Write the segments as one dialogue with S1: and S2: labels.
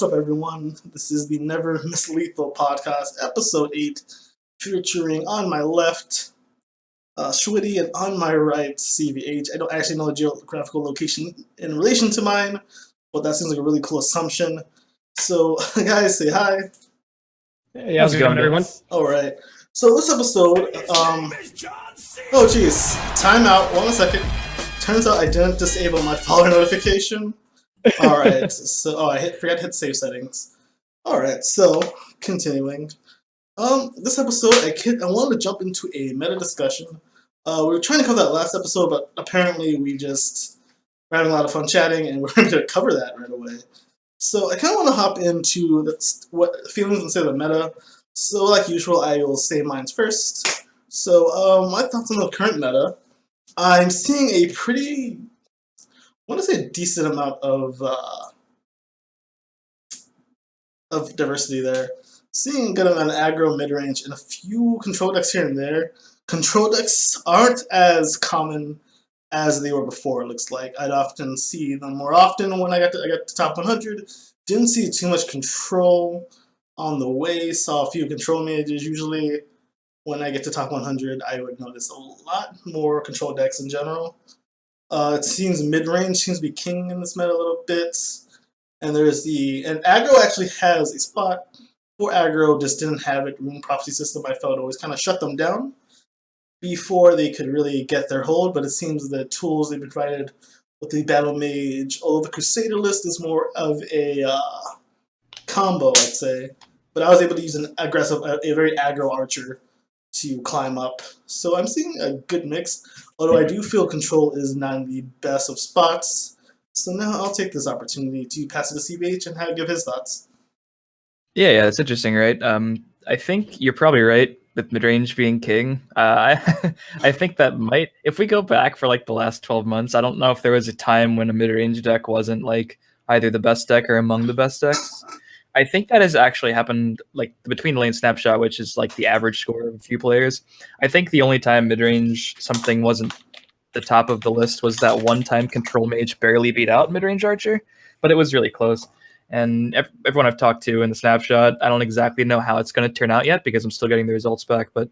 S1: what's up, everyone? This is the Never Miss Lethal podcast, episode 8, featuring on my left, Schwiddy, and on my right, CVH. I don't actually know the geographical location in relation to mine, but that seems like a really cool assumption. So, guys, say hi.
S2: Hey, how's it going, everyone?
S1: Alright, so this episode, oh jeez, time out, 1 second. Turns out I didn't disable my follower notification. Alright, so I forgot to hit save settings. Alright, so continuing. This episode I wanted to jump into a meta discussion. We were trying to cover that last episode, but apparently we just were having a lot of fun chatting and we're going to cover that right away. So I kind of want to hop into what feelings and say the meta. So like usual, I will say mine first. So my thoughts on the current meta. I'm seeing a pretty, I want to say a decent amount of diversity there. Seeing a good amount of aggro, mid-range, and a few control decks here and there. Control decks aren't as common as they were before, it looks like. I'd often see them more often when I got to top 100. Didn't see too much control on the way. Saw a few control mages. Usually when I get to top 100, I would notice a lot more control decks in general. It seems mid-range seems to be king in this meta a little bit. And aggro actually has a spot for aggro, just didn't have it. Rune Prophecy system, I felt, always kind of shut them down before they could really get their hold, but it seems the tools they provided with the Battle Mage, although the Crusader list is more of a combo, I'd say. But I was able to use a very aggro archer to climb up. So I'm seeing a good mix, although I do feel control is not in the best of spots. So now I'll take this opportunity to pass it to CVH and give his thoughts.
S2: Yeah, it's interesting, right? I think you're probably right with mid-range being king. I think that might, if we go back for like the last 12 months, I don't know if there was a time when a mid-range deck wasn't like either the best deck or among the best decks. I think that has actually happened like between lane snapshot, which is like the average score of a few players. I think the only time mid-range something wasn't the top of the list was that one time control mage barely beat out mid-range archer, but it was really close. And everyone I've talked to in the snapshot, I don't exactly know how it's going to turn out yet because I'm still getting the results back, but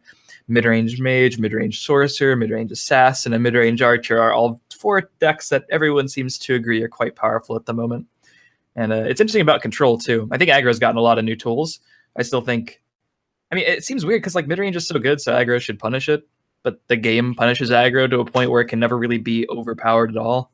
S2: mid-range mage, mid-range sorcerer, mid-range assassin, and mid-range archer are all 4 decks that everyone seems to agree are quite powerful at the moment. And it's interesting about control too. I think aggro's gotten a lot of new tools. I still think, I mean, it seems weird because like mid-range is so good, so aggro should punish it, but the game punishes aggro to a point where it can never really be overpowered at all.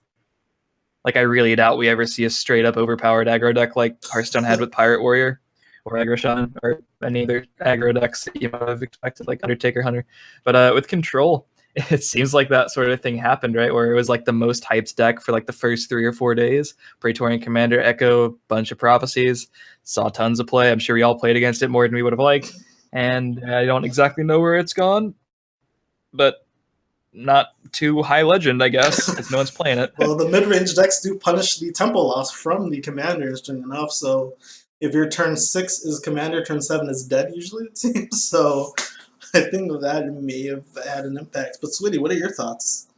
S2: Like, I really doubt we ever see a straight-up overpowered aggro deck like Hearthstone had with Pirate Warrior or Aggro Shaman or any other aggro decks that you might have expected, like Undertaker Hunter. But with Control, it seems like that sort of thing happened, right? Where it was like the most hyped deck for like the first 3 or 4 days. Praetorian Commander, Echo, bunch of prophecies. Saw tons of play. I'm sure we all played against it more than we would have liked. And I don't exactly know where it's gone. But not too high legend, I guess, because no one's playing it.
S1: Well, the mid-range decks do punish the tempo loss from the commander, interesting enough. So if your turn 6 is commander, turn 7 is dead, usually, it seems. So I think that may have had an impact. But Schwiddy, what are your thoughts?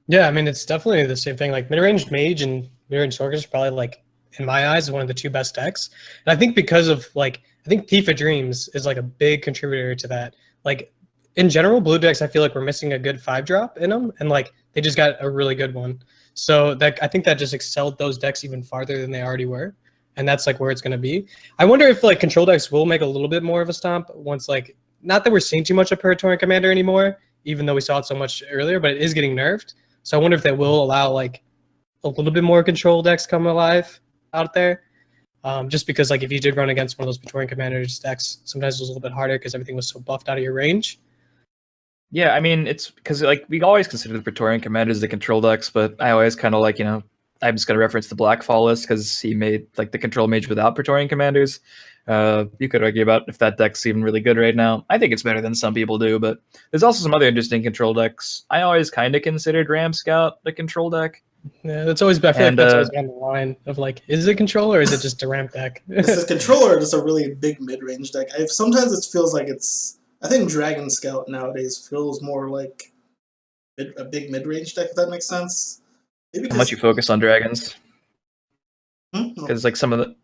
S3: Yeah, I mean, it's definitely the same thing. Like mid-range mage and mid-range sorceress are probably, like, in my eyes, one of the 2 best decks. And I think because of, like, I think Thief of Dreams is, like, a big contributor to that. Like, in general, blue decks, I feel like we're missing a good 5-drop in them, and like they just got a really good one. So that I think that just excelled those decks even farther than they already were, and that's like where it's going to be. I wonder if like control decks will make a little bit more of a stomp once, like, not that we're seeing too much of Praetorian Commander anymore, even though we saw it so much earlier, but it is getting nerfed. So I wonder if that will allow like a little bit more control decks come alive out there. Just because like if you did run against one of those Praetorian Commanders decks, sometimes it was a little bit harder because everything was so buffed out of your range.
S2: Yeah, I mean, it's because like we always consider the Praetorian Commanders the control decks, but I always kind of like, I'm just going to reference the Blackfall list because he made like the control mage without Praetorian Commanders. You could argue about if that deck's even really good right now. I think it's better than some people do, but there's also some other interesting control decks. I always kind of considered Ram Scout a control deck.
S3: Yeah, that's always. I feel like that's always been the line of like, is it control or is it just a ramp deck?
S1: Is it control or just a really big mid-range deck? Sometimes it feels like it's. I think Dragon Scout nowadays feels more like a big mid-range deck. If that makes sense.
S2: Maybe how much you focus on dragons? Because like some of the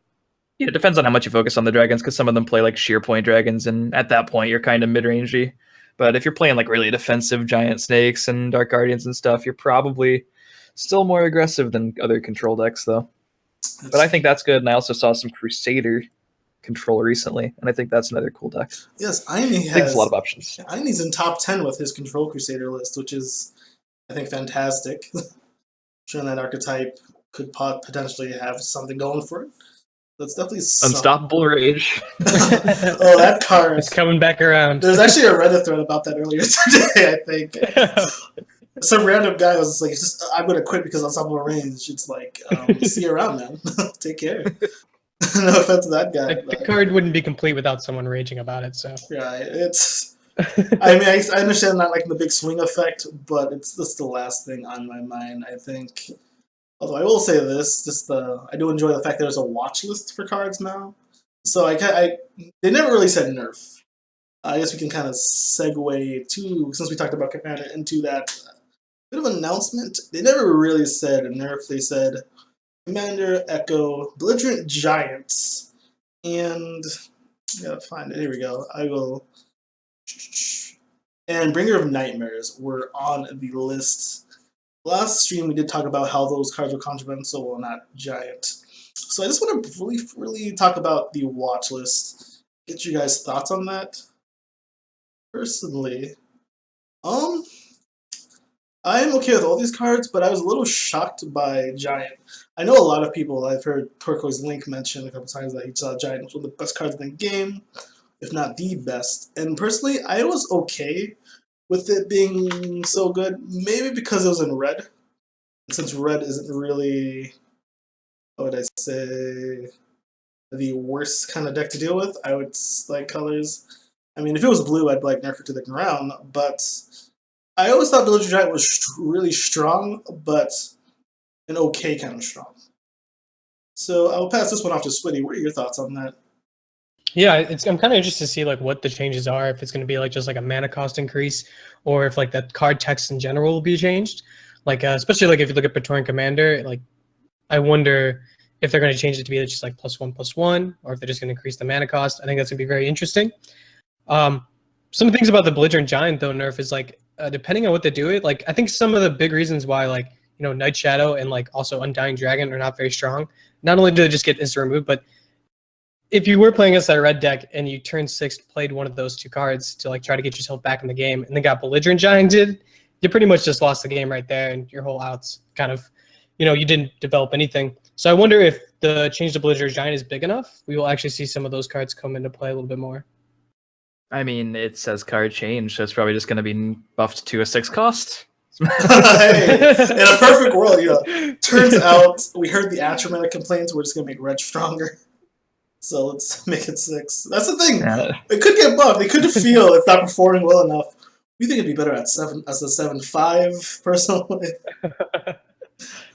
S2: Yeah, it depends on how much you focus on the dragons, because some of them play like sheer point dragons, and at that point you're kind of mid-rangey. But if you're playing like really defensive giant snakes and dark guardians and stuff, you're probably still more aggressive than other control decks, though. But I think that's good, and I also saw some Crusader control recently, and I think that's another cool deck.
S1: Yes,
S2: I think there's a lot of options.
S1: Aine's in top 10 with his Control Crusader list, which is, I think, fantastic. Showing that archetype could potentially have something going for it. That's definitely
S2: Unstoppable Rage.
S1: Oh, that card.
S3: It's coming back around.
S1: There's actually a Reddit thread about that earlier today, I think. Some random guy was like, I'm going to quit because Unstoppable Range. It's like, see you around, man. Take care. No offense to that guy.
S3: The card wouldn't be complete without someone raging about it, so.
S1: Yeah, it's... I mean, I understand not like the big swing effect, but it's just the last thing on my mind, I think. Although I will say this, I do enjoy the fact there's a watch list for cards now. So they never really said nerf. I guess we can kind of segue to, since we talked about Commander, into that bit of announcement. They never really said nerf. They said Commander, Echo, Belligerent Giants, and I gotta find it. Here we go. I will. And Bringer of Nightmares were on the list. Last stream, we did talk about how those cards were controversial, well, not giant. So I just want to really talk about the watch list. Get you guys' thoughts on that. Personally, I am okay with all these cards, but I was a little shocked by Giant. I know a lot of people, I've heard Turquoise Link mention a couple times that he saw Giant was one of the best cards in the game, if not the best. And personally, I was okay with it being so good, maybe because it was in red. Since red isn't really, what would I say, the worst kind of deck to deal with, I would like colors. I mean, if it was blue, I'd like nerf it to the ground, but I always thought Belligerent Giant was really strong, but an okay kind of strong. So I'll pass this one off to Schwiddy. What are your thoughts on that?
S3: Yeah, I'm kind of interested to see like what the changes are. If it's going to be like just like a mana cost increase, or if like the card text in general will be changed. Like especially like if you look at Praetorian Commander, like I wonder if they're going to change it to be just like +1/+1, or if they're just going to increase the mana cost. I think that's going to be very interesting. Some things about the Belligerent Giant though nerf is like depending on what they do it. Like I think some of the big reasons why like Night Shadow and like also Undying Dragon are not very strong. Not only do they just get instant removed, but if you were playing against that red deck and you turn 6, played one of those 2 cards to like try to get yourself back in the game, and then got Belligerent Gianted, you pretty much just lost the game right there, and your whole out's kind of, you didn't develop anything. So I wonder if the change to Belligerent Giant is big enough. We will actually see some of those cards come into play a little bit more.
S2: I mean, it says card change, so it's probably just going to be buffed to a 6 cost.
S1: Hey, in a perfect world, turns out we heard the Atromanic complaints. We're just going to make red stronger. So let's make it 6. That's the thing. It could get buffed. They could feel it's not performing well enough. We think it'd be better at 7 as a 7/5, personally.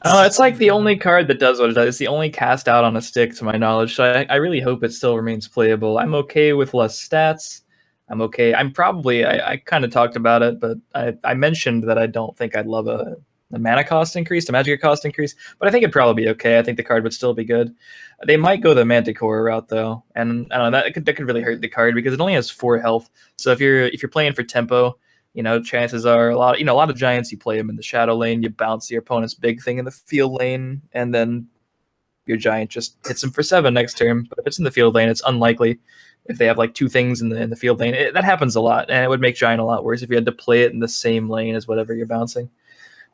S2: It's like the only card that does what it does. It's the only cast out on a stick, to my knowledge. So I really hope it still remains playable. I'm okay with less stats. I'm okay. I kind of talked about it, but I mentioned that I don't think I'd love a mana cost increase, a magic cost increase, but I think it'd probably be okay. I think the card would still be good. They might go the Manticore route though, and I don't know, that could really hurt the card because it only has 4 health. So if you're playing for tempo, chances are a lot of giants, you play them in the shadow lane, you bounce your opponent's big thing in the field lane, and then your giant just hits them for 7 next turn. But if it's in the field lane, it's unlikely. If they have like 2 things in the field lane, that happens a lot, and it would make giant a lot worse if you had to play it in the same lane as whatever you're bouncing.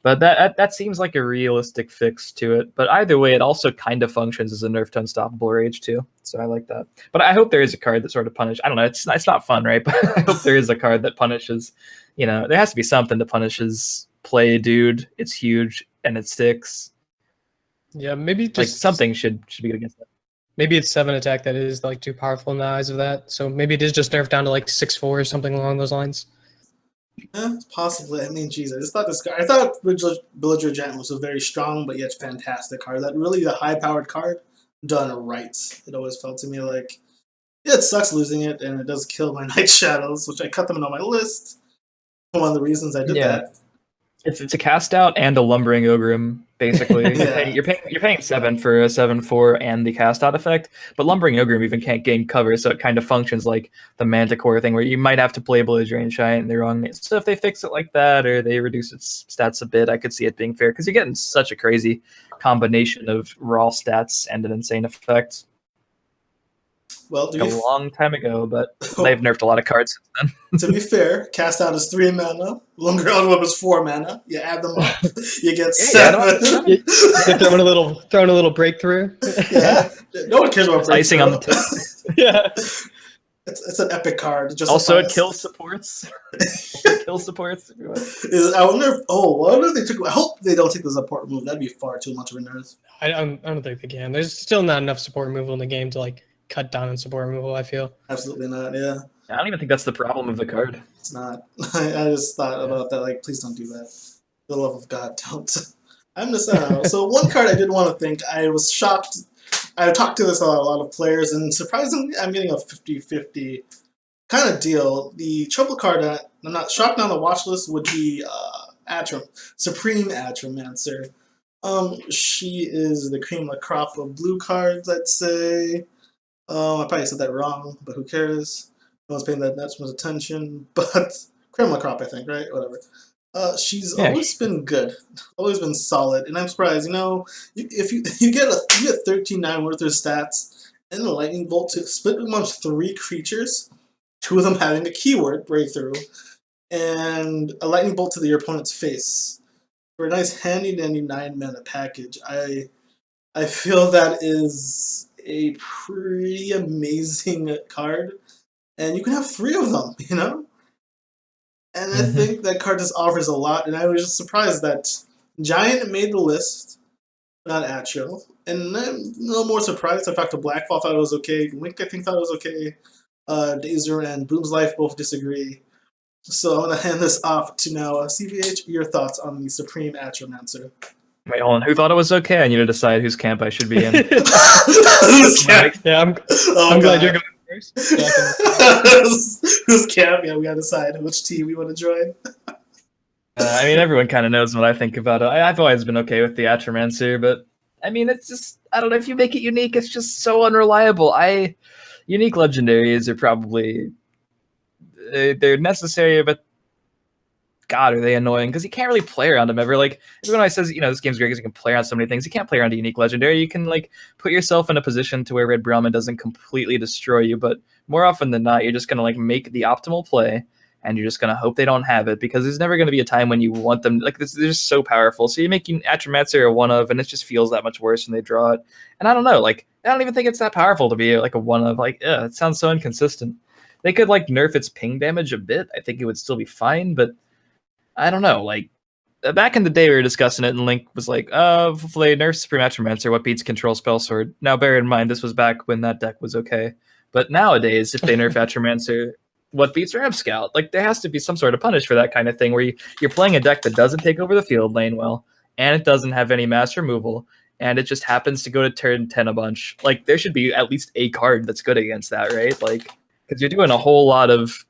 S2: But that seems like a realistic fix to it. But either way, it also kind of functions as a nerf to Unstoppable Rage too. So I like that. But I hope there is a card that sort of punishes. I don't know. It's not fun, right? But I hope there is a card that punishes. There has to be something that punishes play, dude. It's huge and it sticks.
S3: Yeah, maybe just
S2: like something should be good against that.
S3: Maybe it's 7 attack that is like too powerful in the eyes of that. So maybe it is just nerfed down to like 6/4 or something along those lines.
S1: Yeah, possibly. I mean, geez, I thought Belligerent Giant was a very strong but yet fantastic card. That really a high-powered card done right. It always felt to me like, yeah, it sucks losing it, and it does kill my Night Shadows, which I cut them on my list. One of the reasons I did that.
S2: It's a cast out and a Lumbering Ogrim basically.
S1: Yeah.
S2: You're paying 7 for a 7/4 and the cast out effect, but Lumbering Ogrim even can't gain cover, so it kind of functions like the Manticore thing where you might have to play Blue Drain Giant in the wrong name. So if they fix it like that or they reduce its stats a bit, I could see it being fair because you're getting such a crazy combination of raw stats and an insane effect.
S1: Well,
S2: A long time ago, but they've nerfed a lot of cards since then.
S1: to be fair, cast out is 3 mana. Lumbering Ogrim is 4 mana. You add them up, you get 7.
S3: They're throwing a little breakthrough.
S1: Yeah, no one cares about
S2: It's icing on the tip.
S3: Yeah.
S1: It's an epic card.
S2: Also, it kills supports. It kills supports.
S1: I wonder. If they took. I hope they don't take the support move. That'd be far too much of a nerf.
S3: I don't think they can. There's still not enough support removal in the game to like cut down on support removal, I feel.
S1: Absolutely not. Yeah,
S2: I don't even think that's the problem of the card.
S1: it's not. I just thought about that. Like, please don't do that. For the love of God, don't. I'm just. So one card I did want to think. I was shocked. I've talked to this a lot of players, and surprisingly, I'm getting a 50-50 kind of deal. The trouble card that I'm not shocked on the watch list would be Supreme Atromancer. She is the cream of the crop of blue cards, I'd say. I probably said that wrong, but who cares? No one's paying that much attention. But cream of the crop, I think, right? Whatever. She's always been good, always been solid, and I'm surprised. If you get 13-9 worth of stats and a lightning bolt to split amongst 3 creatures, 2 of them having a keyword breakthrough, and a lightning bolt to your opponent's face for a nice handy dandy 9 mana package. I feel that is a pretty amazing card, and you can have 3 of them, And I think that card just offers a lot, and I was just surprised that Giant made the list, not Atro. And I'm a little more surprised. In fact, the Blackfall thought it was okay. Link, I think, thought it was okay. Dazer and Boom's Life both disagree. So I'm going to hand this off to now CVH. Your thoughts on the Supreme Atromancer?
S2: Wait, hold on. Who thought it was okay? I need to decide whose camp I should be in.
S1: Whose camp?
S3: Yeah, I'm glad you're going first.
S1: Whose camp? Yeah, we got to decide which team we want to join.
S2: I mean, everyone kind of knows what I think about it. I've always been okay with the Atromancer, but I mean, it's just, I don't know, if you make it unique, it's just so unreliable. Unique legendaries are probably, they're necessary, but God, are they annoying? Because you can't really play around them ever. Like, everyone always says, this game's great because you can play around so many things. You can't play around a unique legendary. You can, like, put yourself in a position to where Red Brahmin doesn't completely destroy you, but more often than not, you're just going to, like, make the optimal play, and you're just going to hope they don't have it, because there's never going to be a time when you want them. Like, they're just so powerful. So you make Atromancer a one-of, and it just feels that much worse when they draw it. And I don't know, like, I don't even think it's that powerful to be, like, a one-of. Like, it sounds so inconsistent. They could, like, nerf its ping damage a bit. I think it would still be fine, but I don't know, like, back in the day we were discussing it, and Link was like, if they nerf Supreme Atromancer, what beats Control Spell Sword? Now, bear in mind, this was back when that deck was okay. But nowadays, if they nerf Atromancer, what beats Ram Scout? Like, there has to be some sort of punish for that kind of thing, where you're playing a deck that doesn't take over the field lane well, and it doesn't have any mass removal, and it just happens to go to turn 10 a bunch. Like, there should be at least a card that's good against that, right? Like, because you're doing a whole lot of,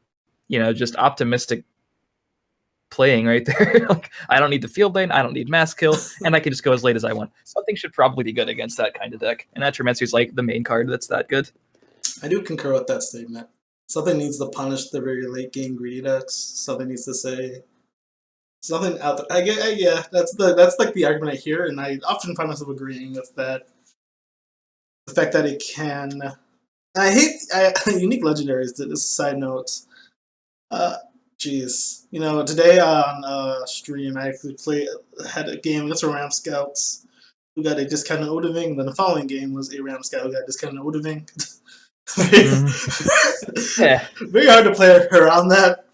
S2: just optimistic playing right there. Like, I don't need the field lane, I don't need mass kill, and I can just go as late as I want. Something should probably be good against that kind of deck, and Atromancer is like the main card that's that good.
S1: I do concur with that statement. Something needs to punish the very late game greedy decks. Something needs to say something out there. Yeah, that's like the argument I hear, and I often find myself agreeing with that. The fact that it can. I hate unique legendaries. This is a side note. Jeez, today on stream I actually had a game against a Ram Scouts who got a discounted Odiving. Then the following game was a Ram Scout who got a discounted Odiving.
S2: Yeah,
S1: very hard to play around that.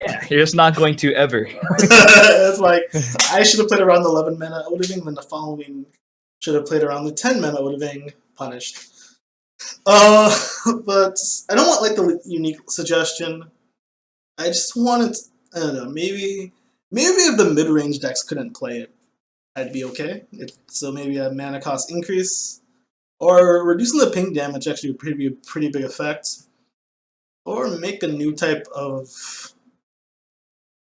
S2: Yeah, you're just not going to ever.
S1: It's like, I should have played around the 11 mana Odiving, then the following should have played around the 10 mana Odiving, punished. But I don't want like the unique suggestion. I just wanted, I don't know, maybe if the mid-range decks couldn't play it, I'd be okay. So maybe a mana cost increase, or reducing the ping damage actually would be a pretty big effect, or make a new type of,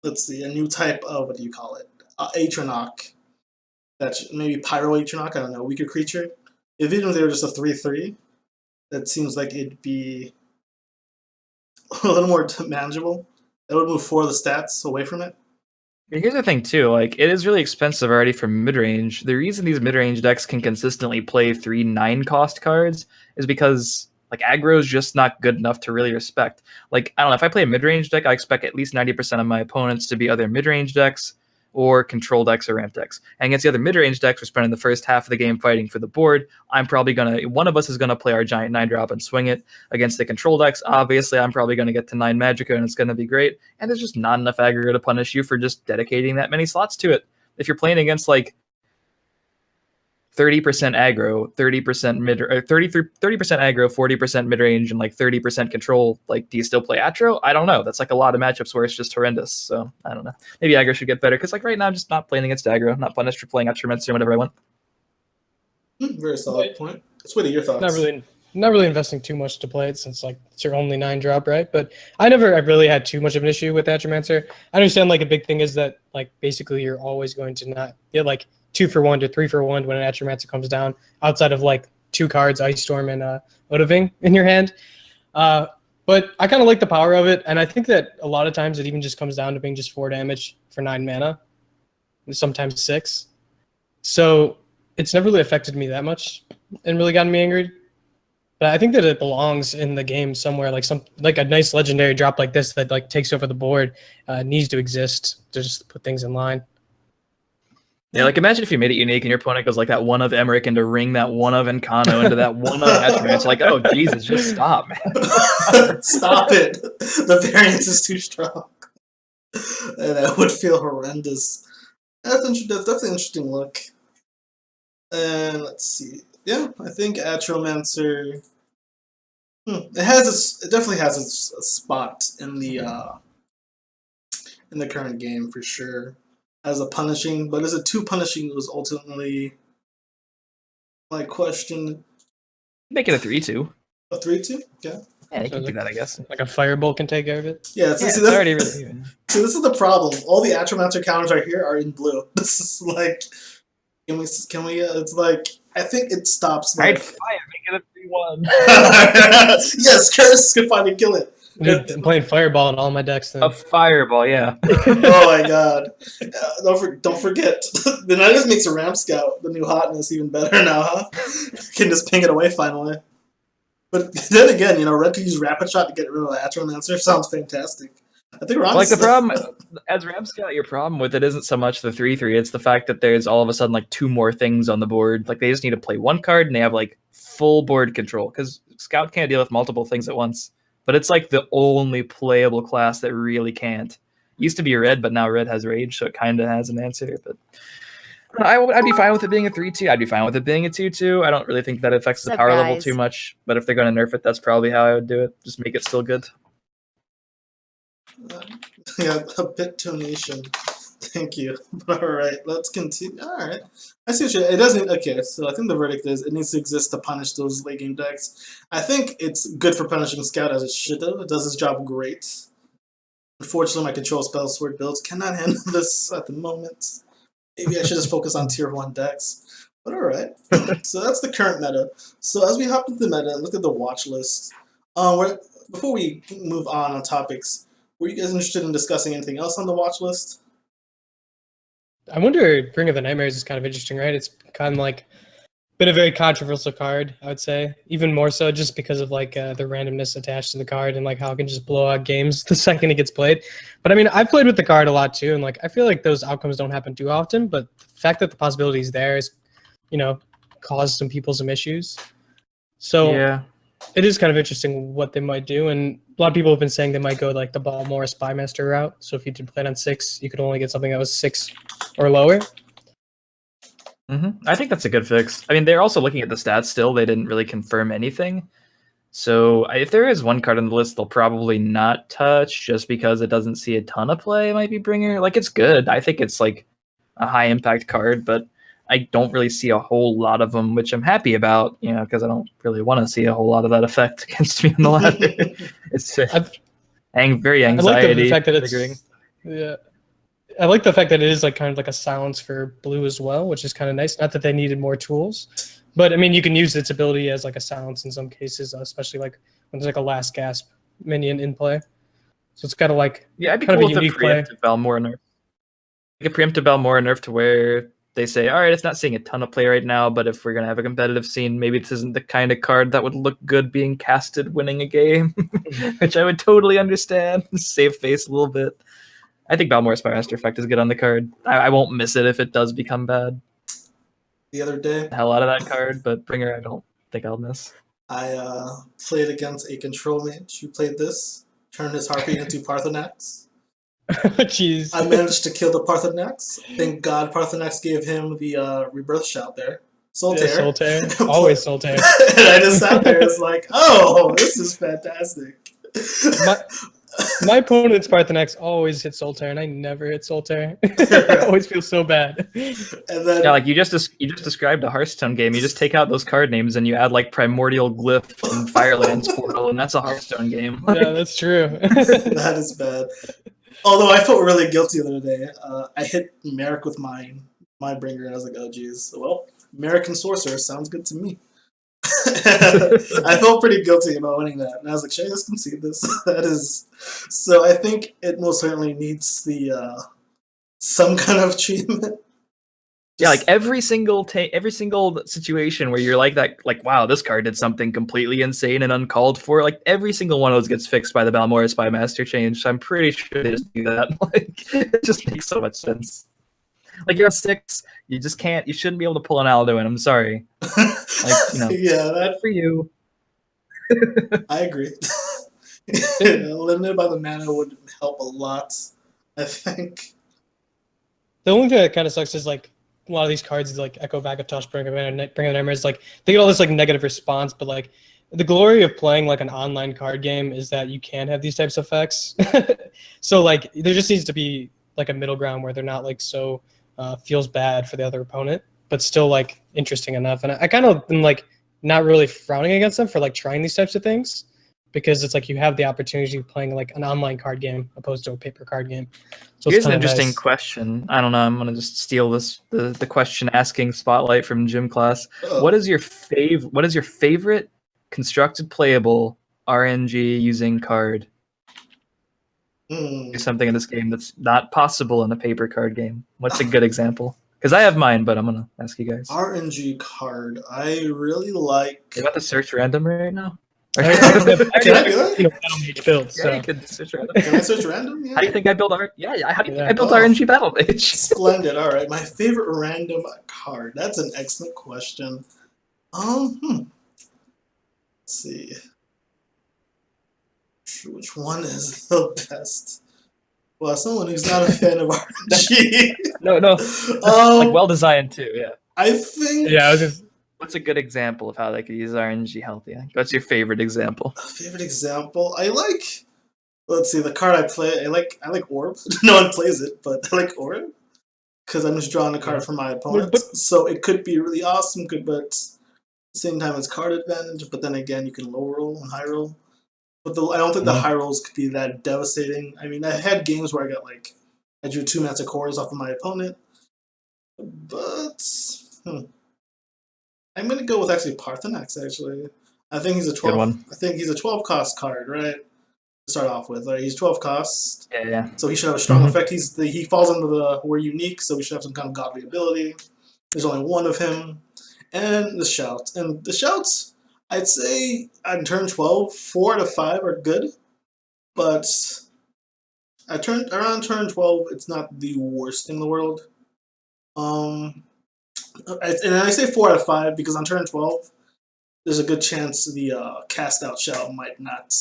S1: what do you call it? Atronach. That's maybe Pyro Atronach, I don't know, weaker creature. If even if they were just a 3/3, that seems like it'd be a little more manageable. It would move 4 of the stats away from it.
S2: Here's the thing too, like it is really expensive already for mid-range. The reason these mid-range decks can consistently play 3 9-cost cards is because like aggro is just not good enough to really respect. Like I don't know, if I play a mid-range deck, I expect at least 90% of my opponents to be either mid-range decks or control decks or ramp decks. And against the other mid-range decks, we're spending the first half of the game fighting for the board. One of us is gonna play our giant 9-drop and swing it. Against the control decks, obviously I'm probably gonna get to 9 Magicka and it's gonna be great. And there's just not enough aggro to punish you for just dedicating that many slots to it. If you're playing against like 30% aggro, 30% mid, or 30% aggro, 40% mid range, and like 30% control. Like, do you still play Atro? I don't know. That's like a lot of matchups where it's just horrendous. So I don't know. Maybe aggro should get better because like right now I'm just not playing against aggro. I'm not punished for playing Atromancer whenever I want.
S1: Very solid point. Schwiddy, your thoughts?
S3: Not really investing too much to play it since like it's your only 9-drop, right? But I really had too much of an issue with Atromancer. I understand like a big thing is that like basically you're always going to not get like 2-for-1 to 3-for-1 when an Atromancer comes down, outside of like 2 cards, Ice Storm and Odoving in your hand. But I kind of like the power of it, and I think that a lot of times it even just comes down to being just 4 damage for 9 mana, sometimes 6. So it's never really affected me that much and really gotten me angry. But I think that it belongs in the game somewhere, like a nice legendary drop like this that like takes over the board needs to exist to just put things in line.
S2: Yeah, like imagine if you made it unique and your opponent goes like that one of Emmerich into ring that one of Encano into that one of Atromancer. It's like, oh Jesus, just stop, man.
S1: Stop it. The variance is too strong. And that would feel horrendous. That's definitely an interesting look. And let's see. Yeah, I think Atromancer. It definitely has its spot in the current game for sure. As a punishing, but is it too punishing? Was ultimately my question.
S2: Make it a 3/2.
S1: A 3/2? Yeah.
S2: Yeah, you can do that, I guess.
S3: Like a Firebolt can take care of it.
S1: Yeah,
S2: it's already really even.
S1: See, this is the problem. All the Atromancer counters right here are in blue. This is like, can we? It's like I think it stops. Like,
S2: fire, make it a 3/1.
S1: Yes, Curtis can finally kill it.
S3: I'm playing Fireball in all my decks then.
S2: A fireball, yeah.
S1: Oh my god! Don't forget. Then that just makes a Ramp Scout the new hotness even better now, huh? Can just ping it away finally. But then again, Red could use Rapid Shot to get rid of the Atromancer. Sounds fantastic. I think we're on.
S2: Like the problem as Ramp Scout, your problem with it isn't so much the 3/3. It's the fact that there's all of a sudden like 2 more things on the board. Like they just need to play 1 card and they have like full board control because Scout can't deal with multiple things at once. But it's like the only playable class that really can't. Used to be red, but now red has rage, so it kind of has an answer. But I'd be fine with it being a 3/2. I'd be fine with it being a 2/2. I don't really think that affects the power level too much. But if they're going to nerf it, that's probably how I would do it. Just make it still good.
S1: Yeah, a bit donation. Thank you. All right, let's continue. All right. I see what it doesn't. Okay, so I think the verdict is it needs to exist to punish those late game decks. I think it's good for punishing Scout as it should have. It does its job great. Unfortunately, my control spell sword builds cannot handle this at the moment. Maybe I should just focus on tier 1 decks. But alright. So that's the current meta. So as we hop into the meta and look at the watch list, before we move on topics, were you guys interested in discussing anything else on the watch list?
S3: I wonder, Ring of the Nightmares is kind of interesting, right? It's kind of like been a very controversial card, I would say. Even more so just because of like the randomness attached to the card and like how it can just blow out games the second it gets played. But I mean, I've played with the card a lot too, and like I feel like those outcomes don't happen too often, but the fact that the possibility is there is, caused some people some issues. So yeah, it is kind of interesting what they might do, and a lot of people have been saying they might go like the Balmora Spymaster route. So if you did play it on 6, you could only get something that was 6 or lower.
S2: I think that's a good fix. I mean, they're also looking at the stats still. They didn't really confirm anything. So if there is one card on the list they'll probably not touch just because it doesn't see a ton of play, it might be Bringer. Like, it's good. I think it's like a high impact card, but I don't really see a whole lot of them, which I'm happy about, because I don't really want to see a whole lot of that effect against me on the ladder. It's very anxiety.
S3: I like the fact that it's, yeah. I like the fact that it is like kind of like a silence for blue as well, which is kind of nice. Not that they needed more tools, but I mean, you can use its ability as like a silence in some cases, especially like when there's like a last gasp minion in play. So it's kind of like
S2: Yeah, I'd be
S3: kind
S2: cool
S3: of a
S2: with a
S3: unique play.
S2: preemptive Balmora nerf. Like a preemptive Balmora nerf to where they say, all right, it's not seeing a ton of play right now, but if we're going to have a competitive scene, maybe this isn't the kind of card that would look good being casted winning a game, which I would totally understand. Save face a little bit. I think Balmora Spymaster effect is good on the card. I won't miss it if it does become bad.
S1: The other day,
S2: The hell out of that card, but Bringer I don't think I'll miss.
S1: I played against a control mage who played this, turned his Harpy into Parthenax.
S3: Jeez.
S1: I managed to kill the Parthenax. Thank God Parthenax gave him the rebirth shout there. Solitaire.
S3: Yeah, Solitaire. Always Solitaire.
S1: And I just sat there, it's like, oh, this is fantastic.
S3: My opponent's Parthenax always hit Solitaire, and I never hit Solitaire. I always feel so bad.
S1: And then
S2: Yeah, like you just described a Hearthstone game. You just take out those card names and you add like Primordial Glyph and Firelands Portal, and that's a Hearthstone game.
S3: Yeah, that's true.
S1: that is bad. Although I felt really guilty the other day. I hit Merrick with my bringer, and I was like, oh geez. Well, American Sorcerer sounds good to me. I felt pretty guilty about winning that, and I was like, should I just concede this? That is, so I think it most certainly needs the some kind of treatment.
S2: Yeah, like every single situation where you're like that, like wow, this card did something completely insane and uncalled for. Like every single one of those gets fixed by the Balmora Spymaster change. So I'm pretty sure they just do that. Like it just makes so much sense. Like you're at 6, you just can't. You shouldn't be able to pull an Alduin. I'm sorry. Like
S1: yeah,
S2: that for you.
S1: I agree. Limited by the mana would help a lot, I think.
S3: The only thing that kind of sucks is like a lot of these cards is like Echo Vagatosh, Bring of Nightmares, like they get all this like negative response, but like the glory of playing like an online card game is that you can have these types of effects. So like there just needs to be like a middle ground where they're not like so feels bad for the other opponent, but still like interesting enough. And I kind of am like not really frowning against them for like trying these types of things, because it's like you have the opportunity of playing like an online card game opposed to a paper card game. So
S2: Here's
S3: it's
S2: an
S3: kinda
S2: interesting
S3: nice.
S2: question. I don't know. I'm gonna just steal the question asking spotlight from gym class.
S1: Oh.
S2: What is your favorite constructed playable RNG using card? Do something in this game that's not possible in a paper card game. What's a good example? Because I have mine, but I'm gonna ask you guys.
S1: RNG card. I really like.
S2: You got the search random right now?
S1: Can I do that?
S3: Battle Mage build, so.
S2: Yeah, you could search random.
S1: Can I search random? Yeah.
S2: How do you think I build how do you think I built
S1: Oh.
S2: RNG Battle Mage?
S1: Splendid. All right. My favorite random card. That's an excellent question. Let's see. Which one is the best? Well, someone who's not a fan of RNG.
S2: No, like well designed too. Yeah.
S1: I think.
S3: Yeah, I was just.
S2: What's a good example of how they could use RNG healthy? What's your favorite example?
S1: A favorite example. I like. Let's see. The card I play. I like Orb. No one plays it, but I like Orb because I'm just drawing a card from my opponent. So it could be really awesome. But at the same time, it's card advantage. But then again, you can low roll and high roll. But I don't think the high rolls could be that devastating. I mean, I had games where I drew 2 Master Cores off of my opponent. But I'm gonna go with actually Parthenax. Actually, I think he's a 12.
S2: one.
S1: I think he's a 12 cost card, right? To start off with, he's 12 cost.
S2: Yeah.
S1: So he should have a strong effect. He falls into the we're unique, so we should have some kind of godly ability. There's only one of him, and the shouts. And the shouts, I'd say on turn 12, 4 out of 5 are good, but around turn 12, it's not the worst thing in the world. And I say 4 out of 5 because on turn 12, there's a good chance the cast out shout might not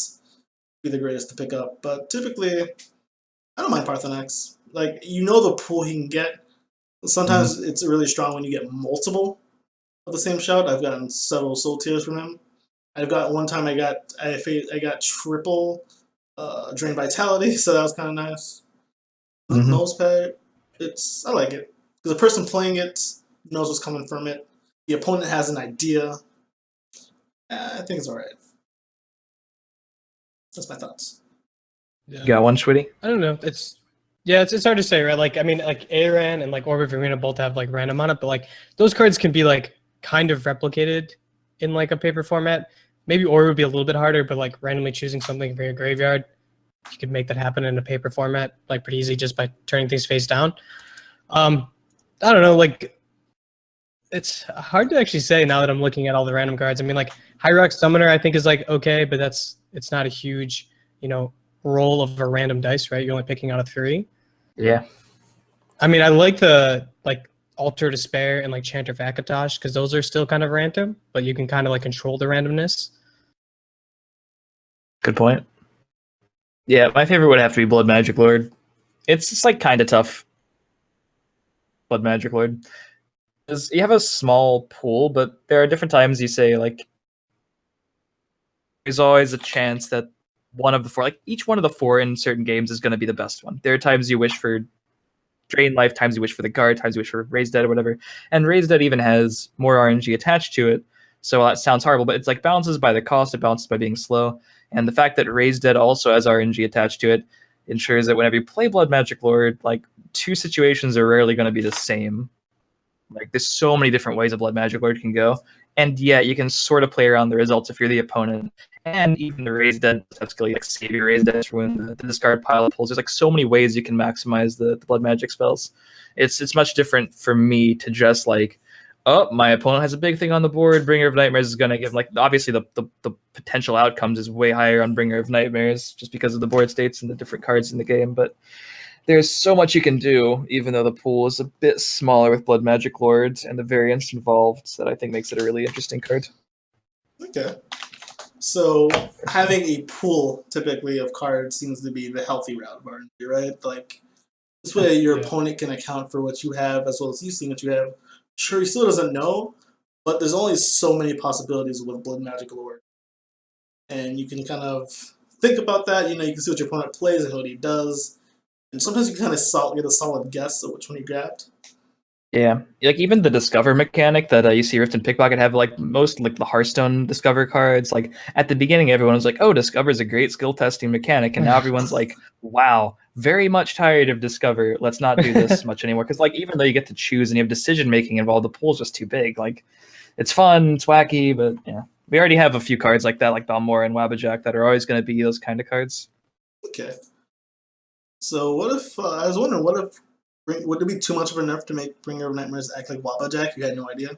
S1: be the greatest to pick up. But typically, I don't mind Parthenax. Like, you know the pool he can get. Sometimes it's really strong when you get multiple of the same shout. I've gotten several soul tears from him. I've got one time I got triple drain vitality, so that was kind of nice. Nose pad, I like it because the person playing it knows what's coming from it. The opponent has an idea. I think it's all right. That's my thoughts.
S3: Yeah.
S2: You got one, Schwiddy?
S3: I don't know. It's Yeah, it's hard to say, right? Like, I mean, like Aran and like Orbit of Arena both have like random on it, but like those cards can be like kind of replicated in like a paper format. Maybe Orb would be a little bit harder, but like randomly choosing something for your graveyard, you could make that happen in a paper format like pretty easy just by turning things face down. I don't know, like it's hard to actually say now that I'm looking at all the random cards. I mean, like Hyrox Summoner, I think is like okay, but it's not a huge, roll of a random dice, right? You're only picking out of 3.
S2: Yeah.
S3: I mean, I like the like Altar Despair and like Chanter of Akatosh because those are still kind of random, but you can kind of like control the randomness.
S2: Good point. Yeah, my favorite would have to be Blood Magic Lord. It's just like kind of tough. Blood Magic Lord. Because you have a small pool, but there are different times you say like there's always a chance that one of the 4, like each one of the 4 in certain games is going to be the best one. There are times you wish for Drain Life, times you wish for the Guard, times you wish for Raise Dead or whatever. And Raise Dead even has more RNG attached to it. So that sounds horrible, but it's like balances by the cost, it balances by being slow. And the fact that Raise Dead also has RNG attached to it ensures that whenever you play Blood Magic Lord, like 2 situations are rarely going to be the same. Like there's so many different ways a Blood Magic Lord can go. And yeah, you can sort of play around the results if you're the opponent. And even the Raise Dead skill, like save your Raise Dead for when the discard pile pulls. There's like so many ways you can maximize the Blood Magic spells. It's much different for me to just like, oh, my opponent has a big thing on the board. Bringer of Nightmares is going to give, like, obviously the potential outcomes is way higher on Bringer of Nightmares just because of the board states and the different cards in the game. But there's so much you can do, even though the pool is a bit smaller with Blood Magic Lords and the variants involved, that I think makes it a really interesting card.
S1: Okay. So having a pool typically of cards seems to be the healthy route of RNG, right? Like this way your opponent can account for what you have as well as you seeing what you have. Sure, he still doesn't know, but there's only so many possibilities with Blood Magic Lord. And you can kind of think about that, you can see what your opponent plays and what he does. And sometimes you can kind of get a solid guess of which one he grabbed.
S2: Yeah, like even the Discover mechanic that you see Rift and Pickpocket have, like most like the Hearthstone Discover cards. Like at the beginning, everyone was like, "Oh, Discover is a great skill testing mechanic," and now everyone's like, "Wow, very much tired of Discover. Let's not do this much anymore." Because like even though you get to choose and you have decision making involved, the pool's just too big. Like it's fun, it's wacky, but yeah, we already have a few cards like that, like Balmora and Wabbajack, that are always going to be those kind of cards.
S1: Okay. So what if I was wondering, would it be too much of a nerf to make Bringer of Nightmares act like Wabbajack? You had no idea.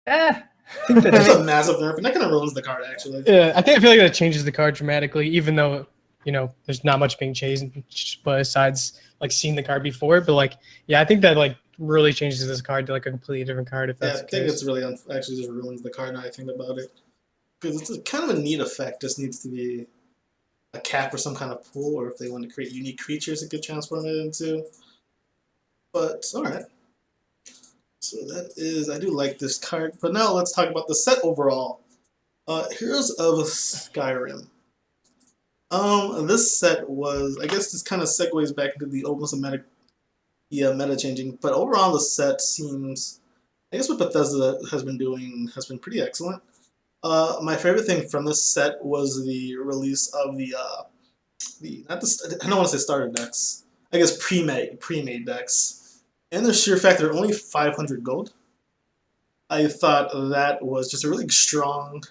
S3: I think
S1: That's a massive nerf, and that kind of ruins the card actually.
S3: Yeah, I feel like that changes the card dramatically, even though there's not much being changed besides like seeing the card before. But like, yeah, I think that like really changes this card to like a completely different card. If that's
S1: I think it's really actually just ruins the card now I think about it, because it's kind of a neat effect. Just needs to be a cap or some kind of pool, or if they want to create unique creatures, it could transform it into. But all right. So that is, I do like this card. But now let's talk about the set overall. Heroes of Skyrim. This set was, I guess this kind of segues back into the almost a meta changing. But overall, the set seems, I guess what Bethesda has been doing has been pretty excellent. My favorite thing from this set was the release of I don't want to say starter decks. I guess pre-made decks, and the sheer fact they're only 500 gold. I thought that was just a really strong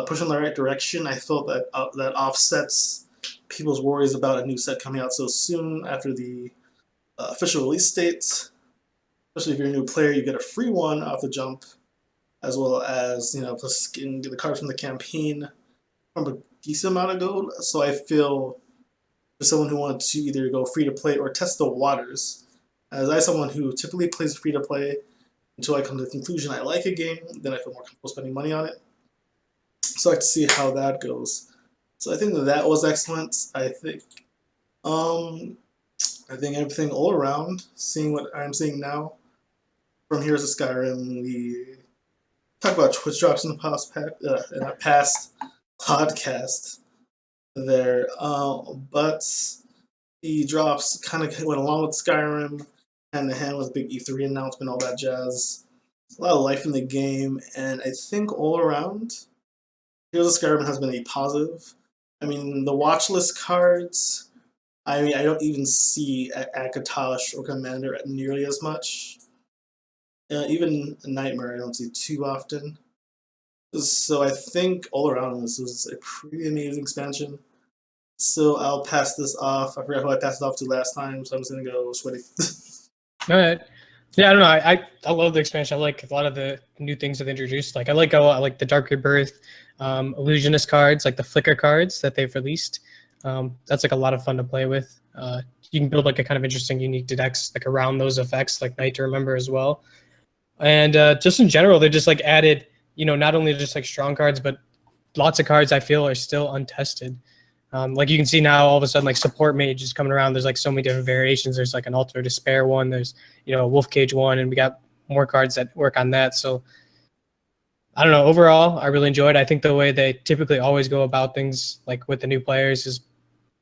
S1: push in the right direction. I felt that that offsets people's worries about a new set coming out so soon after the official release date. Especially if you're a new player, you get a free one off the jump, as well as plus get the cards from the campaign from a decent amount of gold. So I feel for someone who wants to either go free to play or test the waters, as I someone who typically plays free to play until I come to the conclusion I like a game, then I feel more comfortable spending money on it. So I like to see how that goes. So I think that was excellent. I think everything all around, seeing what I'm seeing now from Heroes of Skyrim, we talk about Twitch drops in the past podcast there, but the drops kind of went along with Skyrim, hand in hand with big E3 announcement, all that jazz. A lot of life in the game, and I think all around, Heroes of Skyrim has been a positive. I mean, the watch list cards I mean, I don't even see Akatosh or Commander nearly as much. Even Nightmare, I don't see too often. So I think all around this was a pretty amazing expansion. So I'll pass this off. I forgot who I passed it off to last time, so I'm just gonna go Schwiddy.
S3: All right. Yeah, I don't know. I love the expansion. I like a lot of the new things they've introduced. Like I like the Dark Rebirth, illusionist cards, like the flicker cards that they've released. That's like a lot of fun to play with. You can build like a kind of interesting, unique decks like around those effects, like Night to Remember as well. And just in general, they just like added, not only just like strong cards, but lots of cards I feel are still untested. Like you can see now, all of a sudden, like support mage is coming around. There's like so many different variations. There's like an Altar Despair one. There's a Wolf Cage one, and we got more cards that work on that. So I don't know. Overall, I really enjoyed. I think the way they typically always go about things, like with the new players, has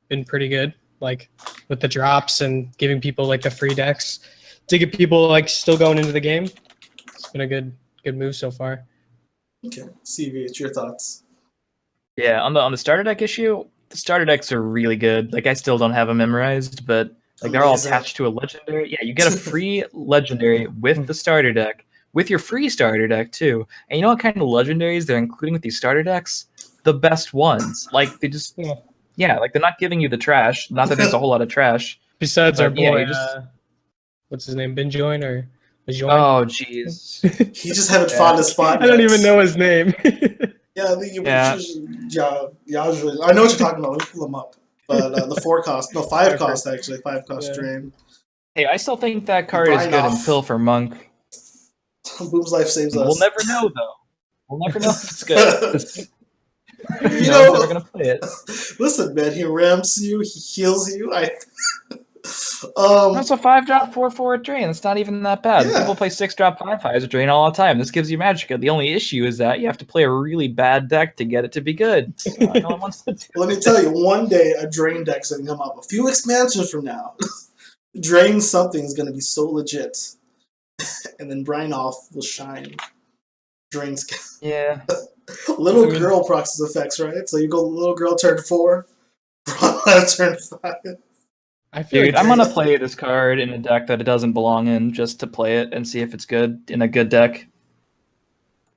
S3: been pretty good. Like with the drops and giving people like the free decks to get people like still going into the game. It's been a good move so far.
S1: Okay, CVH, your thoughts?
S2: Yeah, on the starter deck issue, the starter decks are really good. Like I still don't have them memorized, but like they're all
S1: Amazing.
S2: attached to a legendary. Yeah, you get a free legendary with the starter deck, with your free starter deck too. And you know what kind of legendaries they're including with these starter decks? The best ones. Like they just like they're not giving you the trash. Not that there's a whole lot of trash.
S3: Besides our
S2: But, yeah,
S3: boy,
S2: you just-
S3: what's his name, Benjoin or Bajoin?
S2: Oh jeez.
S1: He just haven't
S2: Yeah.
S1: found a spot.
S3: I don't
S1: yet.
S3: even know his name.
S1: Yeah, I know what you're talking about. Let me pull them up. But the 5 cost actually, 5 cost drain.
S2: Hey, I still think that card is
S1: Brian
S2: good in
S1: off.
S2: Pill for Monk.
S1: Boom's life saves us.
S2: We'll never know though. We'll never know if it's good.
S1: You
S2: No
S1: know,
S2: one's ever gonna play it.
S1: Listen, man, he ramps you, he heals you.
S2: That's a 5-drop 4/4 drain. It's not even that bad.
S1: Yeah.
S2: People play 6-drop 5/5s drain all the time. This gives you Magicka. The only issue is that you have to play a really bad deck to get it to be good. So no one wants to do
S1: Let me tell you, one day a drain deck's gonna come up. A few expansions from now, drain something is gonna be so legit, and then Brian off will shine. Drains.
S2: Yeah.
S1: Little girl proxies effects, right? So you go little girl turn 4, Brian turn 5.
S3: I feel
S2: Dude,
S3: like
S2: I'm gonna play this card in a deck that it doesn't belong in just to play it and see if it's good in a good deck.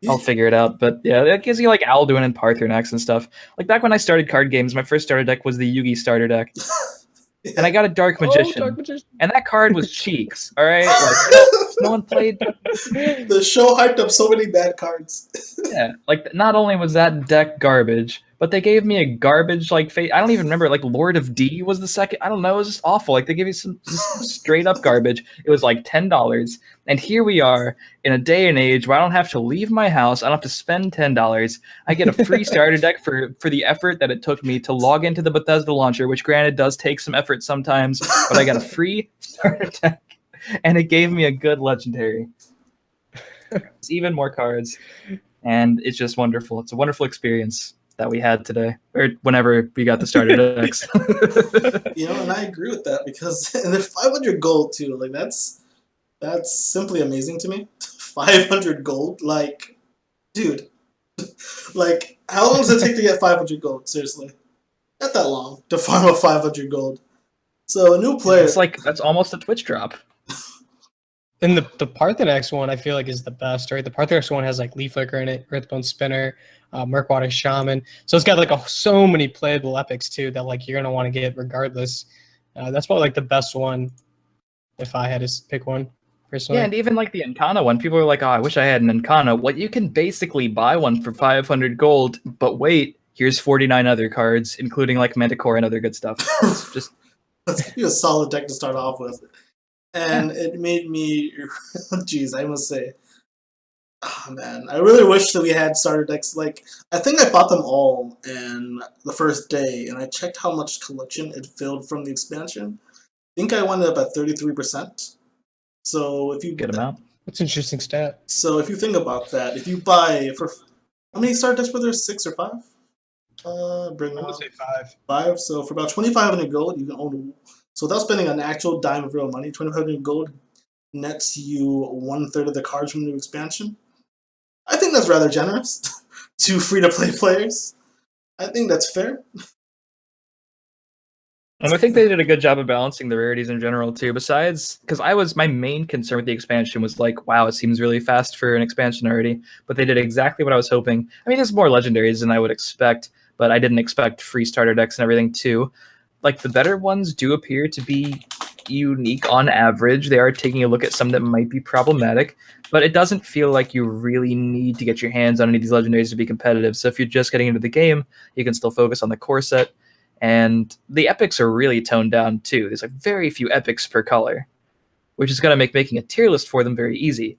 S2: I'll figure it out. But yeah, that gives you like Alduin and Parthenax and stuff. Like back when I started card games, my first starter deck was the Yugi starter deck. And I got a Dark Magician.
S3: Dark Magician.
S2: And that card was cheeks, alright? Like, no one played.
S1: The show hyped up so many bad cards.
S2: Yeah, like not only was that deck garbage, but they gave me a garbage like face. I don't even remember. Like Lord of D was the second. I don't know. It was just awful. Like they gave you some just straight up garbage. It was like $10, and here we are in a day and age where I don't have to leave my house. I don't have to spend $10. I get a free starter deck for the effort that it took me to log into the Bethesda launcher, which granted does take some effort sometimes, but I got a free starter deck, and it gave me a good legendary. It's even more cards. And it's just wonderful. It's a wonderful experience that we had today, or whenever we got the starter decks.
S1: And I agree with that because and they're 500 gold too. Like that's simply amazing to me. 500 gold, like, dude, like how long does it take to get 500 gold? Seriously, not that long to farm up 500 gold. So a new player,
S2: It's like that's almost a Twitch drop.
S3: And the Parthenax one I feel like is the best, right? The Parthenax one has like Leaf Flicker in it, Earthbone Spinner, Murkwater Shaman. So it's got like so many playable epics too that like you're gonna want to get regardless. That's probably like the best one if I had to pick one personally.
S2: Yeah, and even like the Encana one, people are like, "Oh, I wish I had an Encana." Well, you can basically buy one for 500 gold, but wait, here's 49 other cards, including like Manticore and other good stuff. It's just
S1: that's a solid deck to start off with. And it made me, geez, I must say, oh man, I really wish that we had starter decks. Like, I think I bought them all in the first day, and I checked how much collection it filled from the expansion. I think I wound up at 33%. So if you
S2: good amount.
S3: That's an interesting stat.
S1: So if you think about that, if you buy for how many starter decks were there? 6 or 5? Bring
S3: I
S1: on
S3: would say 5.
S1: 5. So for about 2,500 gold, you can own. So without spending an actual dime of real money, 2,500 gold nets you 1/3 of the cards from the new expansion. I think that's rather generous to free-to-play players. I think that's fair.
S2: And I think they did a good job of balancing the rarities in general too. Besides, because my main concern with the expansion was like, wow, it seems really fast for an expansion already. But they did exactly what I was hoping. I mean, there's more legendaries than I would expect, but I didn't expect free starter decks and everything too. Like the better ones do appear to be unique on average. They are taking a look at some that might be problematic, but it doesn't feel like you really need to get your hands on any of these legendaries to be competitive. So if you're just getting into the game, you can still focus on the core set. And the epics are really toned down too. There's like very few epics per color, which is going to make making a tier list for them very easy.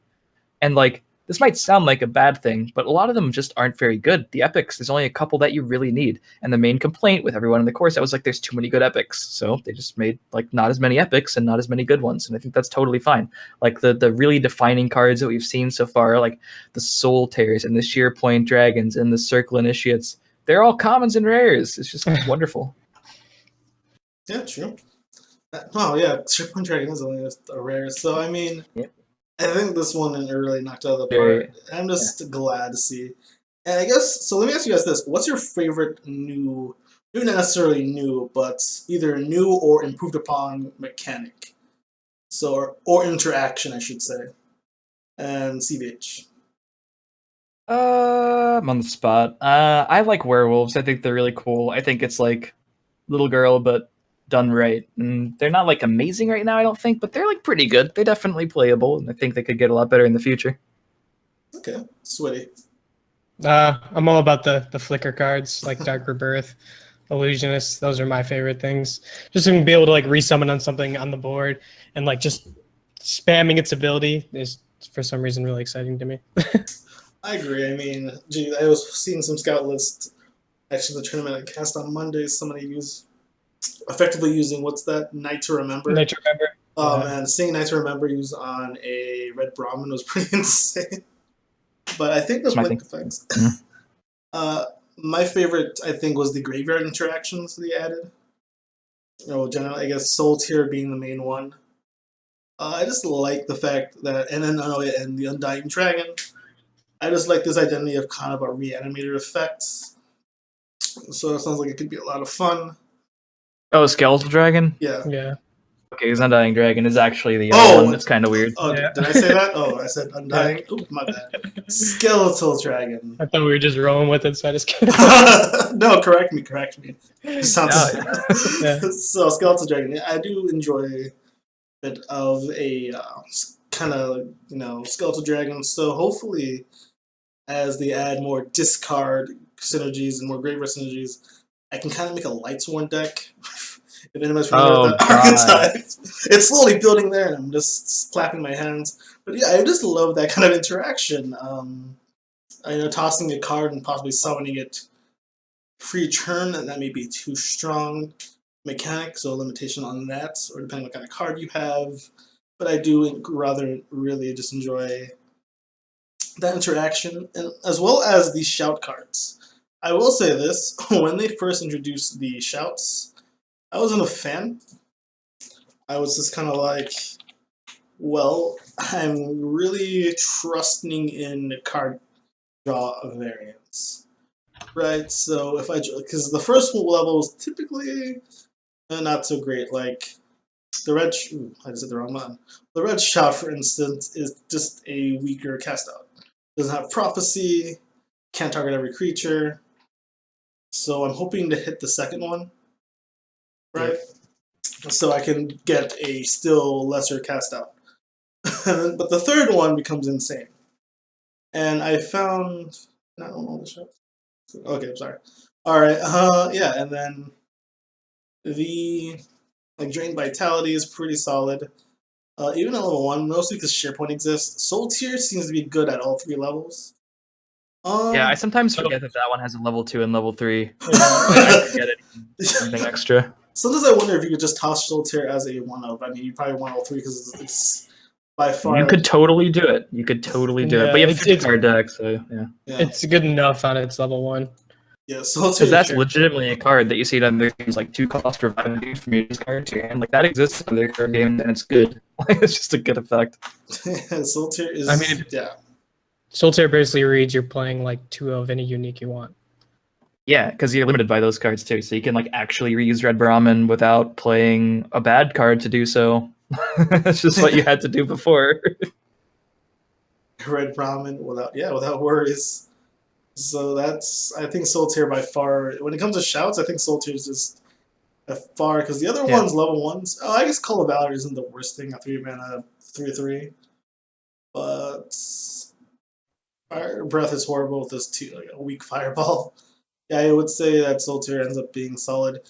S2: And like this might sound like a bad thing, but a lot of them just aren't very good. The epics, there's only a couple that you really need. And the main complaint with everyone in the course, I was like, there's too many good epics. So they just made like not as many epics and not as many good ones. And I think that's totally fine. Like the really defining cards that we've seen so far, like the Soul Tears and the Sheer Point Dragons and the Circle Initiates, they're all commons and rares. It's just wonderful.
S1: Yeah, true. Oh yeah, Sheerpoint Dragon is only a rare. So I mean,
S2: Yep.
S1: I think this one really knocked out of the
S2: Very-
S1: park. I'm just glad to see. And I guess so. Let me ask you guys this: what's your favorite new, maybe not necessarily new, but either new or improved upon mechanic? So or interaction, I should say. And CVH.
S2: I'm on the spot. I like werewolves. I think they're really cool. I think it's like Little Girl, but done right. And they're not like amazing right now, I don't think, but they're like pretty good. They're definitely playable, and I think they could get a lot better in the future.
S1: Okay, Schwiddy.
S3: I'm all about the flicker cards, like Dark Rebirth, Illusionist. Those are my favorite things. Just to be able to like resummon on something on the board and like just spamming its ability is for some reason really exciting to me.
S1: I agree. I mean, gee, I was seeing some scout lists. Actually, the tournament I cast on Monday, somebody effectively using what's that? Night to Remember.
S3: Night to Remember.
S1: Oh
S3: Yeah.
S1: man, seeing Night to Remember used on a Red Brahmin was pretty insane. But I think the
S2: That's my
S1: blink
S2: thing.
S1: effects.
S2: Mhm.
S1: My favorite, I think, was the graveyard interactions they added. Generally, I guess Soul Tier being the main one. I just like the fact that, and then and the Undying Dragon. I just like this identity of kind of a reanimator effect. So it sounds like it could be a lot of fun.
S2: Oh, Skeletal Dragon?
S1: Yeah.
S3: Yeah.
S2: Okay, his Undying Dragon is actually the
S1: Oh!
S2: other one. That's kind of weird.
S1: Oh,
S3: Yeah.
S1: did I say that? Oh, I said Undying. Oh, my bad. Skeletal Dragon.
S3: I thought we were just rolling with it, so I just kidding.
S1: No, correct me. It sounds
S3: Yeah.
S1: So Skeletal Dragon. Yeah, I do enjoy a bit of a kind of Skeletal Dragon. So hopefully, as they add more discard synergies and more graveyard synergies, I can kind of make a Lightsworn deck. If anybody's familiar with that archetype, it's slowly building there, and I'm just clapping my hands. But yeah, I just love that kind of interaction. I know tossing a card and possibly summoning it free turn, and that may be too strong mechanic, so a limitation on that, or depending on what kind of card you have. But I do rather really just enjoy that interaction, and as well as the shout cards. I will say this: when they first introduced the shouts, I wasn't a fan. I was just kind of like, well, I'm really trusting in card draw variants, right? So if because the first level is typically not so great. Like the red, I just said the wrong one. The red shout, for instance, is just a weaker cast out. Doesn't have prophecy, can't target every creature. So I'm hoping to hit the second one, right? So I can get a still lesser cast out. But the third one becomes insane. And I found not on all the shows. Okay, I'm sorry. Alright, yeah, and then the Drain Vitality is pretty solid. Even at level 1, mostly because SharePoint exists. Soul Tier seems to be good at all 3 levels.
S2: Yeah, I sometimes forget that one has a level 2 and level 3. I forget anything extra.
S1: Sometimes I wonder if you could just toss Soul Tier as a 1-of. I mean, you probably want all 3 because it's by far.
S2: You could totally do it. But you have 50 card deck, so yeah.
S3: It's good enough on its level 1.
S1: Yeah, Soul Tier.
S2: Because that's legitimately a card that you see on other games, like 2 cost revive dude from your discard to your hand. Like that exists in other card games, and it's good. It's just a good effect.
S1: Soul Tier is.
S3: I mean,
S1: yeah.
S3: Soul Tier basically reads you're playing like 2 of any unique you want.
S2: Yeah, because you're limited by those cards too, so you can like actually reuse Red Brahmin without playing a bad card to do so. That's just what you had to do before.
S1: Red Brahmin without worries. So that's, I think, Solitaire by far. When it comes to shouts, I think Solitaire is just a far, because the other
S2: Yeah.
S1: ones, level ones. Oh, I guess Call of Valor isn't the worst thing. A 3-mana 3/3, but Fire Breath is horrible with this like a weak Fireball. Yeah, I would say that Solitaire ends up being solid.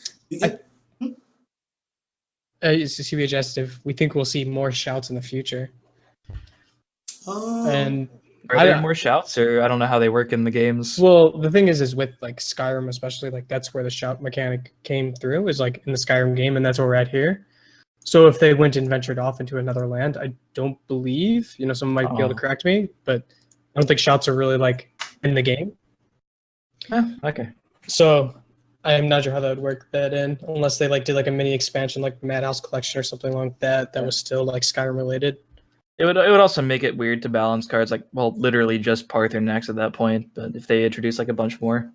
S3: CVH asked if we think we'll see more shouts in the future. And
S2: are there more shouts, or I don't know how they work in the games?
S3: Well, the thing is with like Skyrim, especially, like that's where the shout mechanic came through, is like in the Skyrim game, and that's where we're at here. So if they went and ventured off into another land, I don't believe, someone might be able to correct me, but I don't think shouts are really like in the game.
S2: Okay.
S3: So I'm not sure how that would work that in, unless they like did like a mini expansion like Madhouse Collection or something like that was still like Skyrim related.
S2: It would also make it weird to balance cards like, well, literally just Parthenax at that point, but if they introduce like a bunch more.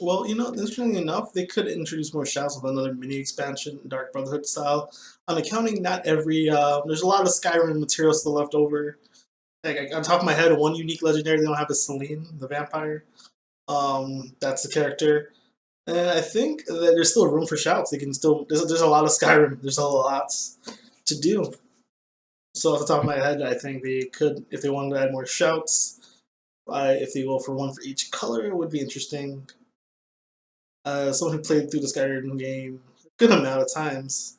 S1: Well, interestingly enough, they could introduce more shouts with another mini expansion, Dark Brotherhood style. On accounting, not every there's a lot of Skyrim material still left over. Like on top of my head, one unique legendary they don't have is Selene, the vampire. That's the character, and I think that there's still room for shouts. They can still there's a lot of Skyrim. There's a lot to do. So off the top of my head, I think they could, if they wanted to add more shouts, if they go for one for each color, it would be interesting. Someone who played through the Skyrim game a good amount of times,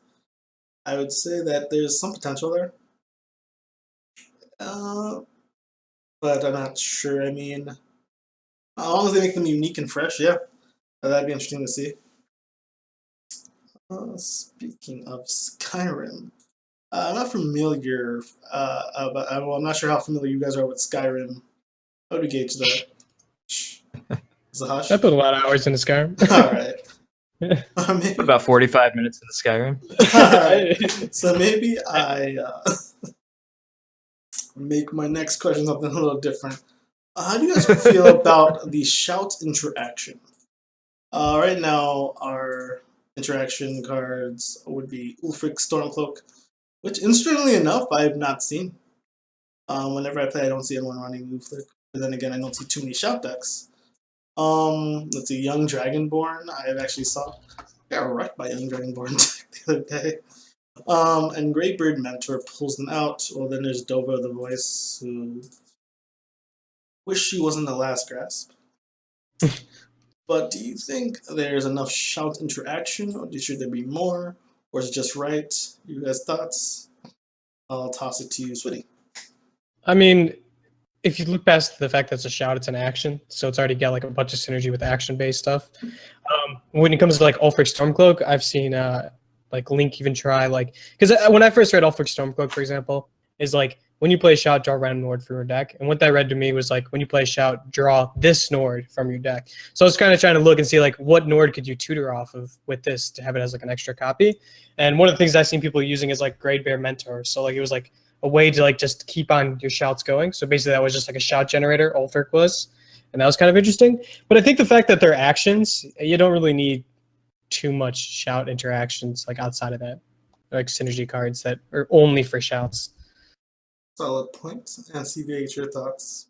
S1: I would say that there's some potential there. But I'm not sure. I mean, as long as they make them unique and fresh, yeah, that'd be interesting to see. Speaking of Skyrim, I'm not familiar, but I'm not sure how familiar you guys are with Skyrim. How would we gauge that? Is it hush?
S3: I put a lot of hours into Skyrim.
S1: All right.
S2: About 45 minutes into Skyrim.
S1: Right. So maybe I make my next question something a little different. How do you guys feel about the shout interaction? Right now, our interaction cards would be Ulfric Stormcloak, which, interestingly enough, I have not seen. Whenever I play, I don't see anyone running Ulfric. But then again, I don't see too many shout decks. Let's see, Young Dragonborn. I have actually got wrecked by Young Dragonborn the other day. And Greybeard Mentor pulls them out. Well, then there's Dova the Voice, who wish she wasn't the last grasp. But do you think there's enough shout interaction, or should there be more, or is it just right? You guys' thoughts? I'll toss it to you, Schwiddy.
S3: I mean, if you look past the fact that it's a shout, it's an action, so it's already got like a bunch of synergy with action-based stuff. When it comes to like Ulfric Stormcloak, I've seen like Link even try because when I first read Ulfric Stormcloak, for example, is like when you play a shout, draw a random Nord from your deck, and what that read to me was like when you play a shout, draw this Nord from your deck. So I was kind of trying to look and see like what Nord could you tutor off of with this to have it as like an extra copy. And one of the things I've seen people using is like Great Bear Mentor. So like it was like a way to like just keep on your shouts going. So basically that was just like a shout generator, Ulfric was. And that was kind of interesting. But I think the fact that they're actions, you don't really need too much shout interactions like outside of that. Like synergy cards that are only for shouts.
S1: Solid point. And CVH, your thoughts?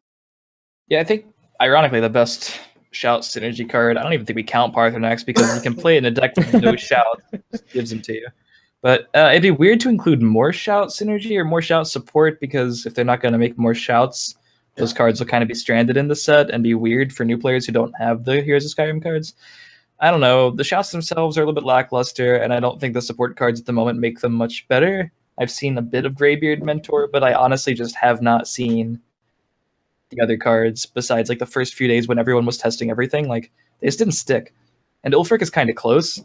S2: Yeah, I think ironically the best shout synergy card, I don't even think we count Parthenax because you can play it in a deck with no shout, just gives them to you. But it'd be weird to include more shout synergy or more shout support, because if they're not going to make more shouts, those cards will kind of be stranded in the set and be weird for new players who don't have the Heroes of Skyrim cards. I don't know. The shouts themselves are a little bit lackluster, and I don't think the support cards at the moment make them much better. I've seen a bit of Greybeard Mentor, but I honestly just have not seen the other cards besides like the first few days when everyone was testing everything. Like, they just didn't stick. And Ulfric is kind of close,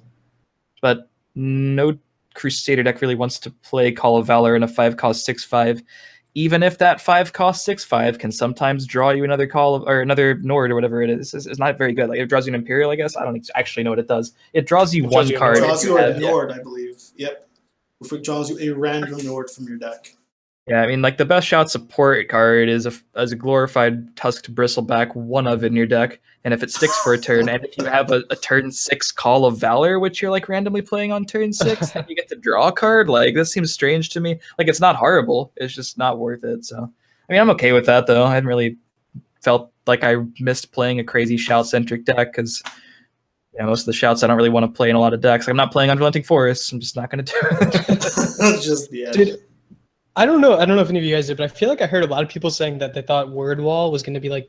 S2: but no Crusader deck really wants to play Call of Valor in a 5-cost 6/5, even if that 5-cost 6/5 can sometimes draw you another another Nord or whatever it is. It's not very good. Like, it draws you an Imperial, I guess. I don't actually know what it does. It draws you one card.
S1: It draws you a Nord, I believe. Yep. If it draws you a random Nord from your deck.
S2: Yeah, I mean, like the best shout support card is a glorified tusked bristleback one of in your deck, and if it sticks for a turn, and if you have a turn 6 Call of Valor, which you're like randomly playing on turn 6, then you get to draw a card. Like this seems strange to me. Like it's not horrible, it's just not worth it. So I mean, I'm okay with that though. I hadn't really felt like I missed playing a crazy shout centric deck because most of the shouts I don't really want to play in a lot of decks. Like, I'm not playing Unrelenting Forests. I'm just not going to do it.
S1: Just yeah.
S3: Dude, I don't know if any of you guys did, but I feel like I heard a lot of people saying that they thought Word Wall was going to be like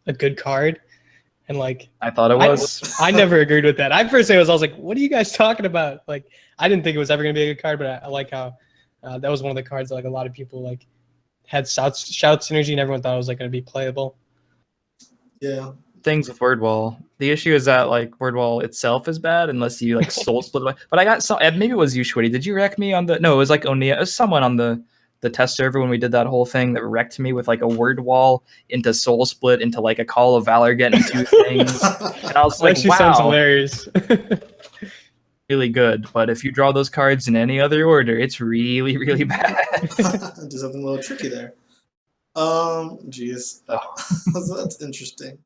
S3: a good card, and like
S2: I thought it was.
S3: I never agreed with that. I personally was like, what are you guys talking about? Like, I didn't think it was ever going to be a good card, but I like how that was one of the cards that like a lot of people like had shout synergy, and everyone thought it was like going to be playable.
S1: Yeah.
S2: Things with Wordwall. The issue is that like Wordwall itself is bad unless you like soul split away. But I got some. Maybe it was you, Schwiddy. Did you wreck me on the? No, it was like Onia. It was someone on the test server when we did that whole thing that wrecked me with like a Wordwall into soul split into like a Call of Valor getting 2 things. And I was like,
S3: actually
S2: wow,
S3: sounds hilarious.
S2: really good. But if you draw those cards in any other order, it's really, really bad.
S1: Do something a little tricky there. Geez. So that's interesting.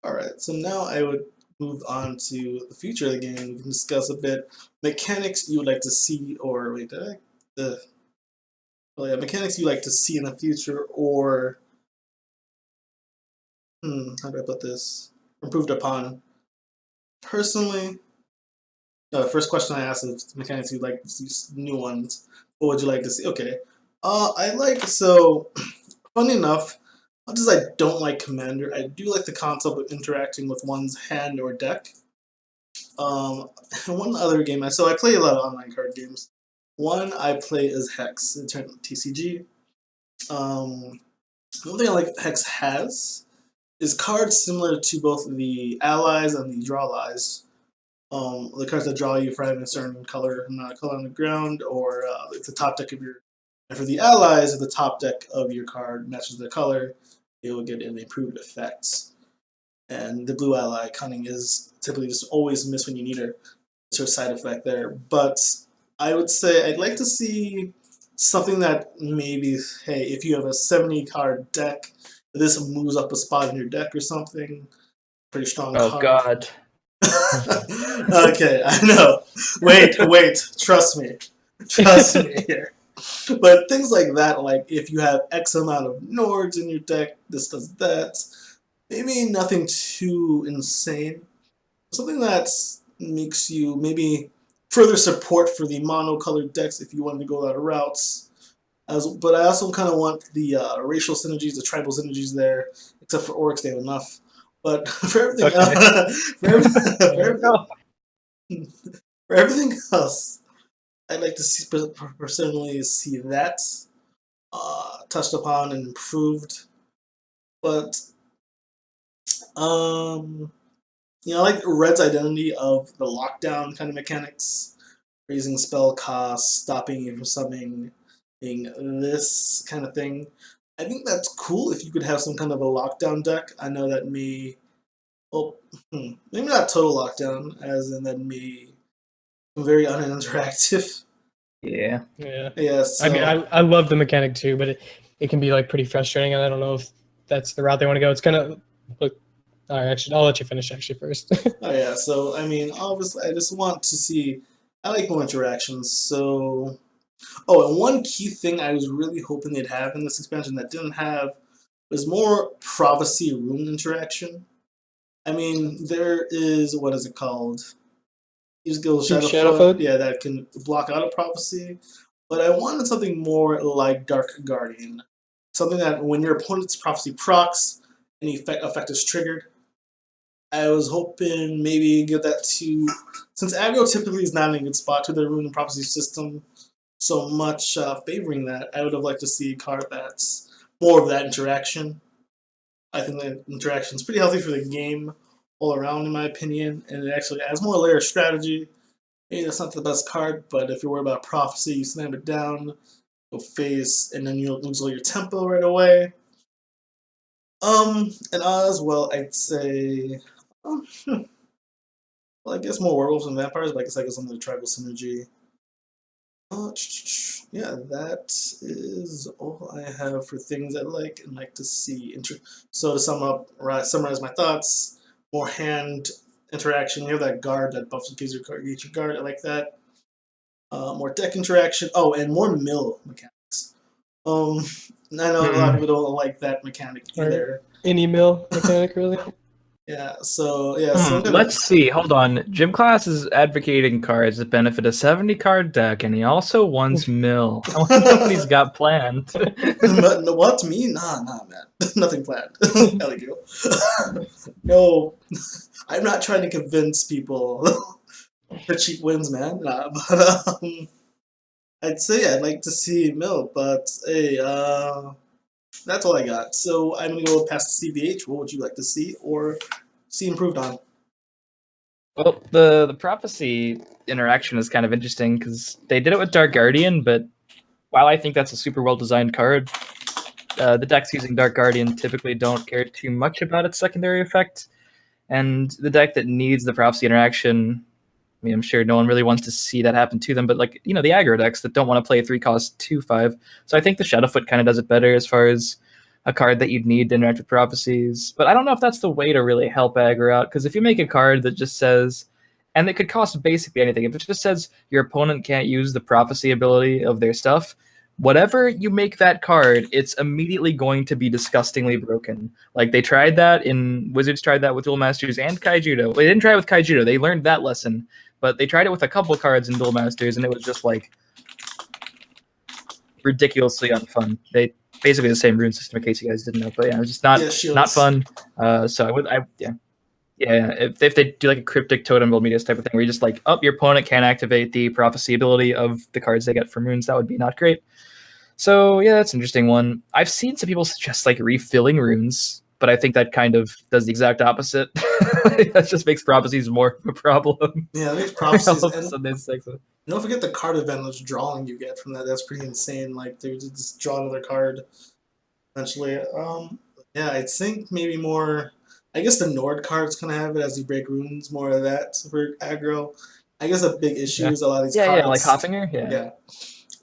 S1: All right, so now I would move on to the future of the game. We can discuss a bit mechanics you would like to see, or wait, mechanics you like to see in the future, or how do I put this? Improved upon. Personally, the first question I asked is mechanics you'd like to see, new ones. What would you like to see? Okay, funny enough, much as I don't like Commander, I do like the concept of interacting with one's hand or deck. One other game, so I play a lot of online card games. One I play is Hex, in terms of TCG. One thing I like Hex has is cards similar to both the allies and the draw lies. The cards that draw you for having a certain color, not a color on the ground, or if the top deck of your. And for the allies, if the top deck of your card matches their color, it will get an improved effect. And the blue ally cunning is typically just always miss when you need her. It's her side effect there. But I would say I'd like to see something that maybe, hey, if you have a 70 card deck, this moves up a spot in your deck or something. Pretty strong
S2: Oh,
S1: card.
S2: God.
S1: Okay, I know. Wait, trust me. Trust me here. But things like that, like if you have X amount of Nords in your deck, this does that. Maybe nothing too insane. Something that makes you maybe further support for the monocolored decks if you wanted to go that routes. But I also kind of want the racial synergies, the tribal synergies there, except for Oryx, they have enough. But for everything, for everything else, I'd like to see personally see that touched upon and improved. But I like Red's identity of the lockdown kind of mechanics, raising spell costs, stopping you from summoning, being this kind of thing. I think that's cool if you could have some kind of a lockdown deck. I know that may, maybe not total lockdown, as in that may be very uninteractive.
S2: Yeah.
S1: Yeah. So,
S3: I mean, I love the mechanic too, but it can be like pretty frustrating, and I don't know if that's the route they want to go. It's kind of look. All right, actually, I'll let you finish actually first.
S1: Oh yeah, so I mean, obviously, I just want to see. I like more interactions. So, and one key thing I was really hoping they'd have in this expansion that didn't have was more prophecy rune interaction. I mean, there is what is it called? Use Guild Shadowfoot. Yeah, that can block out a prophecy. But I wanted something more like Dark Guardian, something that when your opponent's prophecy procs, any effect is triggered. I was hoping maybe get that to, since aggro typically is not in a good spot to the rune and prophecy system, so much favoring that, I would have liked to see a card that's more of that interaction. I think that interaction is pretty healthy for the game all around, in my opinion, and it actually adds more layer of strategy. Maybe that's not the best card, but if you're worried about prophecy, you slam it down, go face, and then you'll lose all your tempo right away. And as well, I'd say, well, I guess more werewolves and vampires, but I guess I guess under the tribal synergy. Yeah, that is all I have for things I like and like to see. So to sum up, summarize my thoughts, more hand interaction. You have that guard that buffs gives your guard. I like that. More deck interaction. Oh, and more mill mechanics. I know a lot of people don't like that mechanic either.
S3: Or any mill mechanic, really.
S1: Yeah. So yeah. So I'm gonna.
S2: Let's see. Hold on. Gym Class is advocating cards that benefit a 70 card deck, and he also wants mill. I want to know what he's got planned.
S1: What me? Nah, man. Nothing planned. Hell you. No, I'm not trying to convince people for cheap wins, man. Nah, but I'd say I'd like to see Mill, but hey, that's all I got. So I'm gonna go past the CVH. What would you like to see or see improved on?
S2: Well, the prophecy interaction is kind of interesting because they did it with Dark Guardian, but while I think that's a super well designed card, the decks using Dark Guardian typically don't care too much about its secondary effect. And the deck that needs the prophecy interaction, I mean, I'm sure no one really wants to see that happen to them, but like, the aggro decks that don't want to play a 3-cost 2/5. So I think the Shadowfoot kind of does it better as far as a card that you'd need to interact with prophecies. But I don't know if that's the way to really help aggro out, because if you make a card that just says, and it could cost basically anything, if it just says your opponent can't use the prophecy ability of their stuff, whatever you make that card, it's immediately going to be disgustingly broken. Like they tried that in Wizards, tried that with Duel Masters and Kaijudo. They didn't try it with Kaijudo. They learned that lesson, but they tried it with a couple cards in Duel Masters, and it was just like ridiculously unfun. They basically the same rune system, in case you guys didn't know, but yeah, it was just not fun. So if they do like a cryptic totem build medias type of thing, where you just like, your opponent can't activate the prophecy ability of the cards they get from runes, that would be not great. So yeah, that's an interesting one. I've seen some people suggest like refilling runes, but I think that kind of does the exact opposite. That just makes prophecies more of a problem.
S1: Yeah, it makes prophecies.
S2: And
S1: don't forget the card advantage drawing you get from that. That's pretty insane. Like they just draw another card eventually. Yeah, I think maybe more. I guess the Nord cards kind of have it as you break runes. More of that for aggro. I guess a big issue is a lot of these cards.
S2: Yeah, like Hoffinger.
S1: Yeah.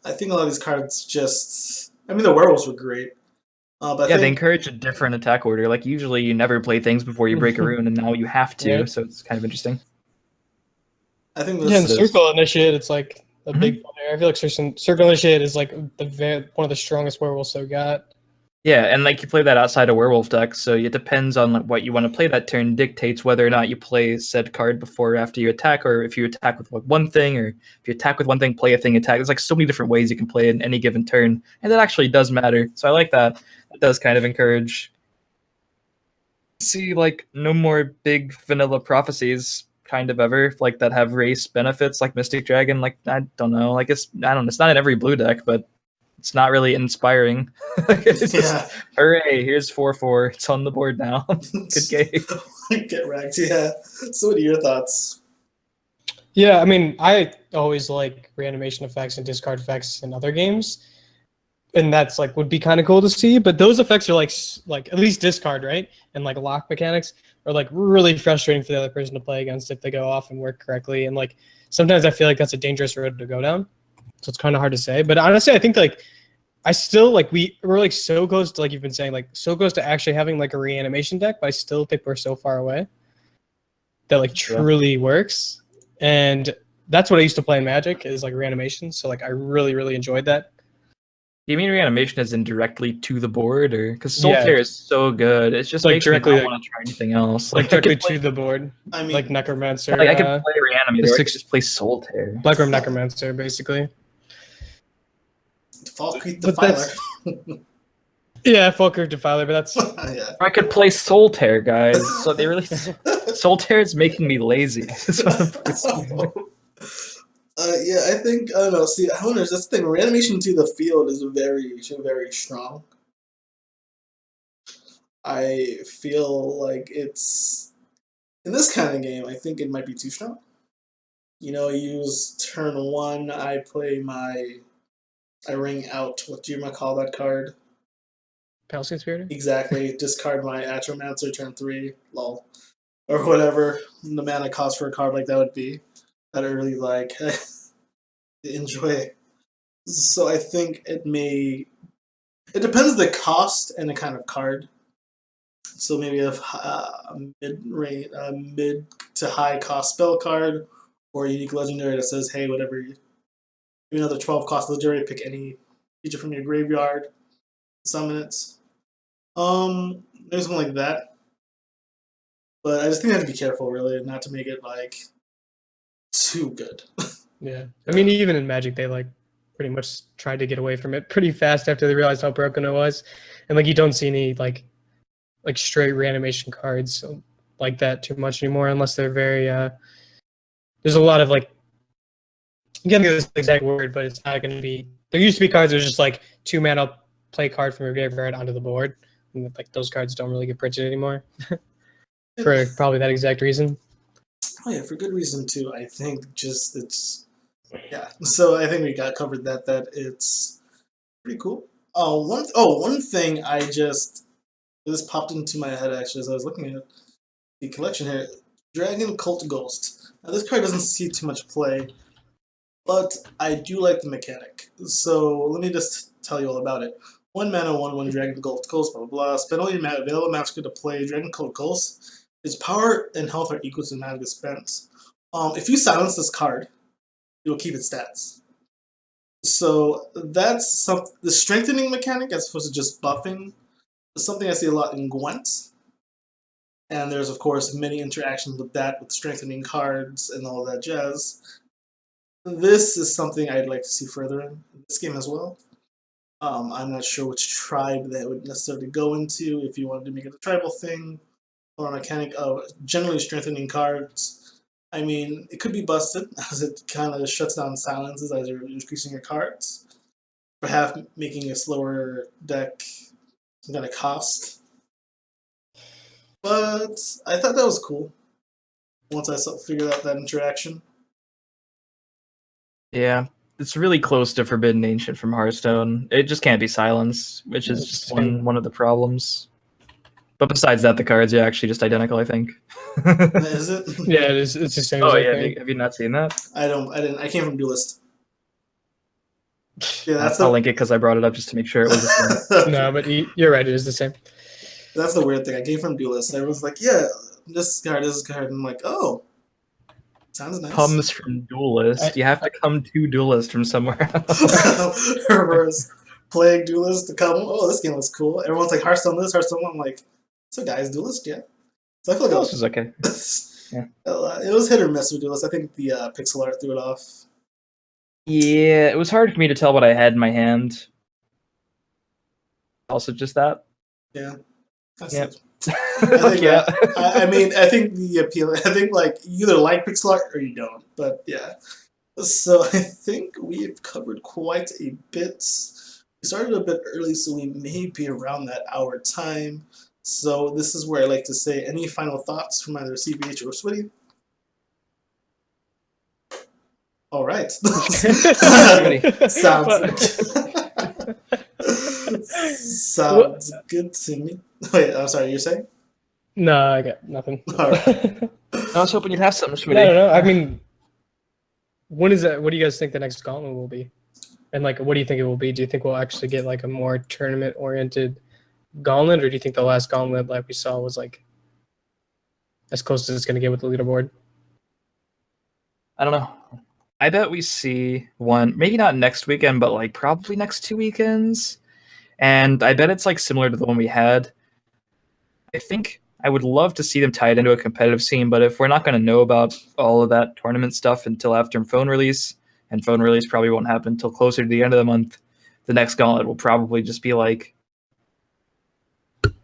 S1: I think a lot of these cards just. I mean, the werewolves were great. But
S2: they encourage a different attack order. Like usually you never play things before you break a rune, and now you have to. Yeah. So it's kind of interesting.
S1: I think
S3: in Circle Initiate, it's like a big player. I feel like Circle Initiate is like one of the strongest werewolves I've got.
S2: Yeah, and like you play that outside a werewolf deck, so it depends on like, what you want to play that turn dictates whether or not you play said card before or after you attack, or if you attack with like one thing, or if you attack with one thing, play a thing, attack. There's like so many different ways you can play it in any given turn, and that actually does matter. So I like that. It does kind of encourage. See, like no more big vanilla prophecies kind of ever, like that have race benefits like Mystic Dragon. Like I don't know, like it's not in every blue deck, but it's not really inspiring. It's just, hooray, here's 4/4. It's on the board now. Good game.
S1: Get wrecked, yeah. So what are your thoughts?
S3: Yeah, I mean, I always like reanimation effects and discard effects in other games. And that's like would be kind of cool to see, but those effects are like at least discard, right? And like lock mechanics are like really frustrating for the other person to play against if they go off and work correctly. And like sometimes I feel like that's a dangerous road to go down. So it's kind of hard to say, but honestly, I think like I still like we're like so close to, like you've been saying, like so close to actually having like a reanimation deck, but I still think we're so far away that like truly works. And that's what I used to play in Magic is like reanimation. So like I really enjoyed that.
S2: Do you mean reanimation as in directly to the board, or because Soul Tear is so good? It's just like makes directly me not want to try anything else.
S3: Like directly to the board. I mean, like Necromancer.
S2: Like I could play Reanimator. I could just play Soul Tear.
S3: Blackroom Necromancer, basically.
S1: Falkreath Defiler.
S3: Yeah, Falkreath Defiler, but that's.
S1: Yeah.
S2: I could play Soul Tear, guys. So they really Soul Tear is making me lazy.
S1: Yeah, I think I don't know. See, I wonder. That's the thing. Reanimation to the field is very strong. I feel like it's in this kind of game. I think it might be too strong. You know, use turn 1. I ring out. What do you call that card?
S3: Palace Conspirator?
S1: Exactly. Discard my Atromancer turn 3. Lol. Or whatever the mana cost for a card like that would be. That I really like. Enjoy So I think it may. It depends the cost and the kind of card. So maybe a mid to high cost spell card, or a unique legendary that says, "Hey, whatever, give me another 12 cost legendary. Pick any creature from your graveyard, summon it." Maybe something like that. But I just think I have to be careful, really, not to make it like too good.
S3: Yeah, I mean, even in Magic, they like pretty much tried to get away from it pretty fast after they realized how broken it was, and like you don't see any like straight reanimation cards like that too much anymore, unless they're very. There's a lot of like, you can't get this exact word, but it's not going to be. There used to be cards that was just like 2 mana play card from your graveyard onto the board, and like those cards don't really get printed anymore for probably that exact reason.
S1: Oh yeah, for good reason too. I think just it's yeah. So I think we got covered that it's pretty cool. One thing this popped into my head actually as I was looking at the collection here. Dragon Cult Ghost. Now this card doesn't see too much play, but I do like the mechanic. So let me just tell you all about it. 1 mana, 1/1 Dragon Cult Ghost, blah blah blah. Spend all your available mana to play Dragon Cult Ghost. Its power and health are equal to the mana spent. If you silence this card, it will keep its stats. So that's the strengthening mechanic as opposed to just buffing. Is something I see a lot in Gwent. And there's, of course, many interactions with that, with strengthening cards and all that jazz. This is something I'd like to see further in this game as well. I'm not sure which tribe that would necessarily go into, if you wanted to make it a tribal thing, or a mechanic of generally strengthening cards. I mean, it could be busted, as it kind of shuts down silences as you're increasing your cards. Perhaps making a slower deck some kind of cost. But I thought that was cool once I figured out that interaction.
S2: Yeah, it's really close to Forbidden Ancient from Hearthstone. It just can't be silenced, which is just one of the problems. But besides that, the cards are actually just identical, I think.
S1: Is it?
S3: Yeah, it is. It's the same.
S2: Oh yeah, have you not seen that?
S1: I didn't. I came from Duelist. Yeah,
S2: I'll link it because I brought it up just to make sure it was the same.
S3: No, but you're right. It is the same.
S1: That's the weird thing. I came from Duelist. Everyone's like, "Yeah, this card. And I'm like, "Oh, sounds nice."
S2: Comes from Duelist. You have to come to Duelist from somewhere else.
S1: Reverse. Playing Duelist to come. Oh, this game was cool. Everyone's like, Hearthstone this, Hearthstone. I'm like, so guys, Duelist, yeah. So I feel like
S2: Duelist is okay.
S1: Yeah. It was hit or miss with Duelist. I think the pixel art threw it off.
S2: Yeah, it was hard for me to tell what I had in my hand. Also, just that.
S1: Yeah.
S2: Yep.
S1: I mean, I think the appeal. I think like you either like pixel art or you don't. But yeah. So I think we've covered quite a bit. We started a bit early, so we may be around that hour time. So this is where I like to say any final thoughts from either CVH or Schwiddy. All right. Sounds good to me. Wait, I'm sorry, you're saying?
S3: No, I got nothing.
S1: All right.
S2: I was hoping you'd have something, Schwiddy.
S3: I don't know. I mean, when is that? What do you guys think the next gauntlet will be? And like, what do you think it will be? Do you think we'll actually get like a more tournament-oriented gauntlet, or do you think the last gauntlet like we saw was like as close as it's going to get with the leaderboard?
S2: I don't know. I bet we see one, maybe not next weekend, but like probably next 2 weekends. And I bet it's like similar to the one we had. I think I would love to see them tied into a competitive scene, but if we're not going to know about all of that tournament stuff until after phone release, and phone release probably won't happen until closer to the end of the month, the next gauntlet will probably just be like,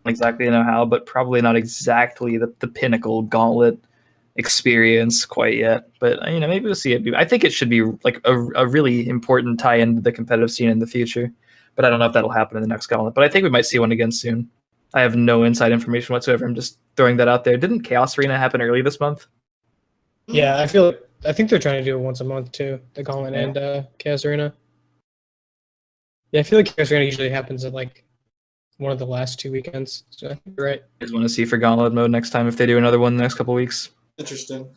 S2: exactly know how, but probably not exactly the pinnacle gauntlet experience quite yet. But maybe we'll see it. I think it should be like a really important tie-in to the competitive scene in the future. But I don't know if that'll happen in the next gauntlet. But I think we might see one again soon. I have no inside information whatsoever. I'm just throwing that out there. Didn't Chaos Arena happen early this month?
S3: Yeah, I think they're trying to do it once a month too, the gauntlet and Chaos Arena. Yeah, I feel like Chaos Arena usually happens at like one of the last 2 weekends. So I think you're right.
S2: I just want to see for gauntlet mode next time if they do another one in the next couple weeks.
S1: Interesting.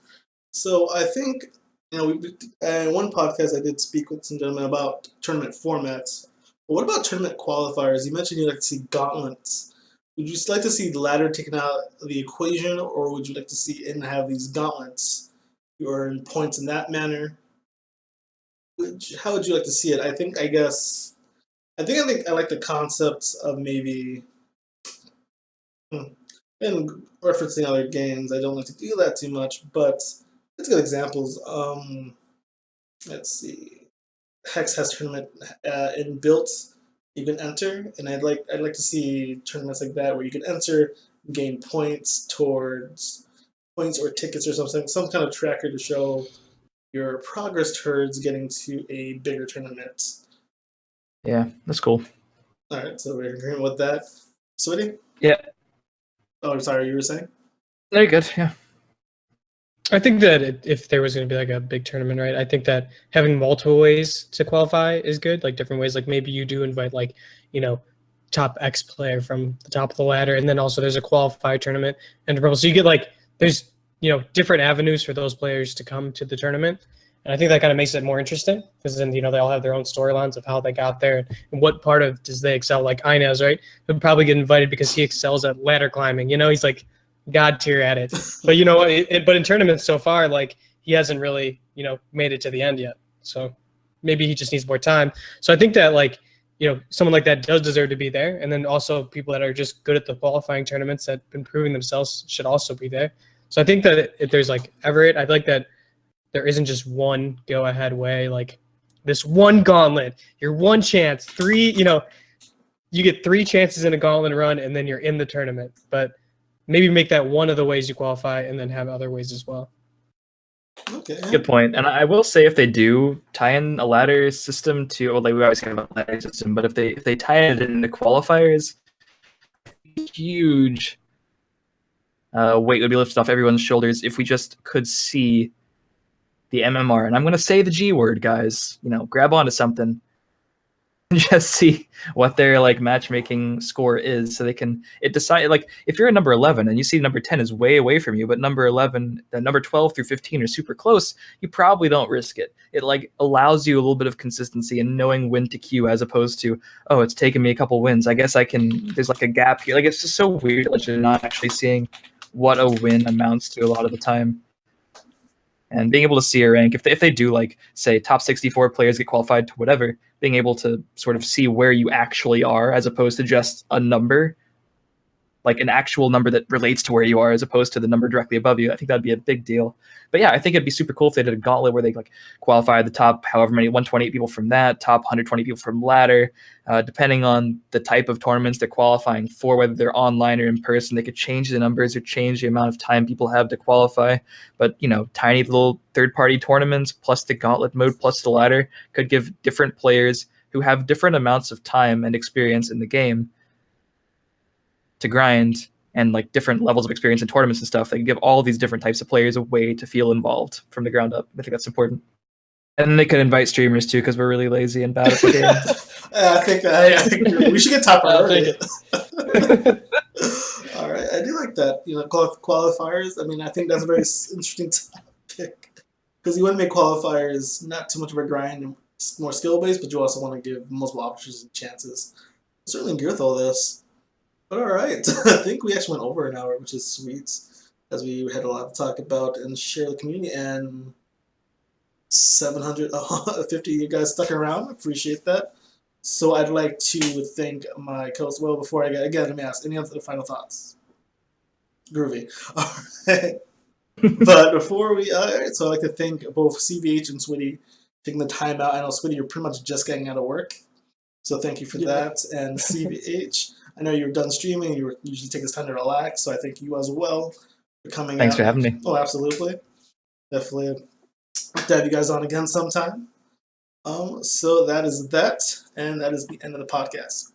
S1: So I think in one podcast I did speak with some gentlemen about tournament formats. But what about tournament qualifiers? You mentioned you'd like to see gauntlets. Would you like to see the ladder taken out of the equation, or would you like to see and have these gauntlets? You earn points in that manner. How would you like to see it? I like the concepts of maybe and referencing other games. I don't like to do that too much, but it's good examples. Let's see. Hex has tournament inbuilt. You can enter, and I'd like to see tournaments like that where you can enter, gain points towards points or tickets or something, some kind of tracker to show your progress towards getting to a bigger tournament.
S2: Yeah, that's cool.
S1: All right, so we're agreeing with that. Schwiddy?
S2: Yeah.
S1: Oh, I'm sorry, you were saying?
S2: Very good. Yeah.
S3: I think that if there was going to be like a big tournament, right? I think that having multiple ways to qualify is good, like different ways. Like maybe you do invite like, top X player from the top of the ladder, and then also there's a qualifier tournament and so you get like there's different avenues for those players to come to the tournament. And I think that kind of makes it more interesting because then they all have their own storylines of how they got there and what part of does they excel. Like Inez, right? He'll probably get invited because he excels at ladder climbing. He's like god tier at it. But but in tournaments so far, like he hasn't really made it to the end yet. So maybe he just needs more time. So I think that like someone like that does deserve to be there. And then also people that are just good at the qualifying tournaments that have been proving themselves should also be there. So I think that if there's like Everett, I'd like that there isn't just one go ahead way, like this one gauntlet, your one chance, you get 3 chances in a gauntlet run and then you're in the tournament. But maybe make that one of the ways you qualify and then have other ways as well.
S1: Okay.
S2: Good point. And I will say if they do tie in a ladder system to, well, like we always talk about ladder system, but if they tie it into qualifiers, huge weight would be lifted off everyone's shoulders if we just could see the MMR. And I'm going to say the G word, guys. Grab onto something. Just see what their like matchmaking score is, so it decide like if you're a number 11 and you see number 10 is way away from you, but number 11, number 12 through 15 are super close, you probably don't risk it. It like allows you a little bit of consistency and knowing when to queue, as opposed to, oh, it's taken me a couple wins, I guess I can. There's like a gap here. Like it's just so weird that you're not actually seeing what a win amounts to a lot of the time. And being able to see a rank, if they do like say top 64 players get qualified to whatever, being able to sort of see where you actually are as opposed to just a number, like an actual number that relates to where you are as opposed to the number directly above you, I think that'd be a big deal. But yeah, I think it'd be super cool if they did a gauntlet where they like qualify the top however many 128 people from that, top 120 people from ladder, depending on the type of tournaments they're qualifying for, whether they're online or in person. They could change the numbers or change the amount of time people have to qualify. But tiny little third-party tournaments plus the gauntlet mode plus the ladder could give different players who have different amounts of time and experience in the game to grind and like different levels of experience in tournaments and stuff. They can give all these different types of players a way to feel involved from the ground up. I think that's important. And then they could invite streamers too, because we're really lazy and bad at the game.
S1: I think we should get top priority. All right, I do like that. Qualifiers. I mean, I think that's a very interesting topic because you want to make qualifiers not too much of a grind and more skill based, but you also want to give multiple options and chances. I certainly agree with all this. But all right, I think we actually went over an hour, which is sweet, as we had a lot to talk about and share the community. And 750 you guys stuck around. Appreciate that. So I'd like to thank my co-host. Well, before I get again, let me ask any other final thoughts. Groovy. All right. But before we, so I'd like to thank both CVH and Schwiddy taking the time out. I know Schwiddy, you're pretty much just getting out of work, so thank you for that. And CVH. I know you're done streaming. You usually take this time to relax, so I thank you as well for coming.
S2: Thanks for having me.
S1: Oh, absolutely, definitely. To have you guys on again sometime. So that is that, and that is the end of the podcast.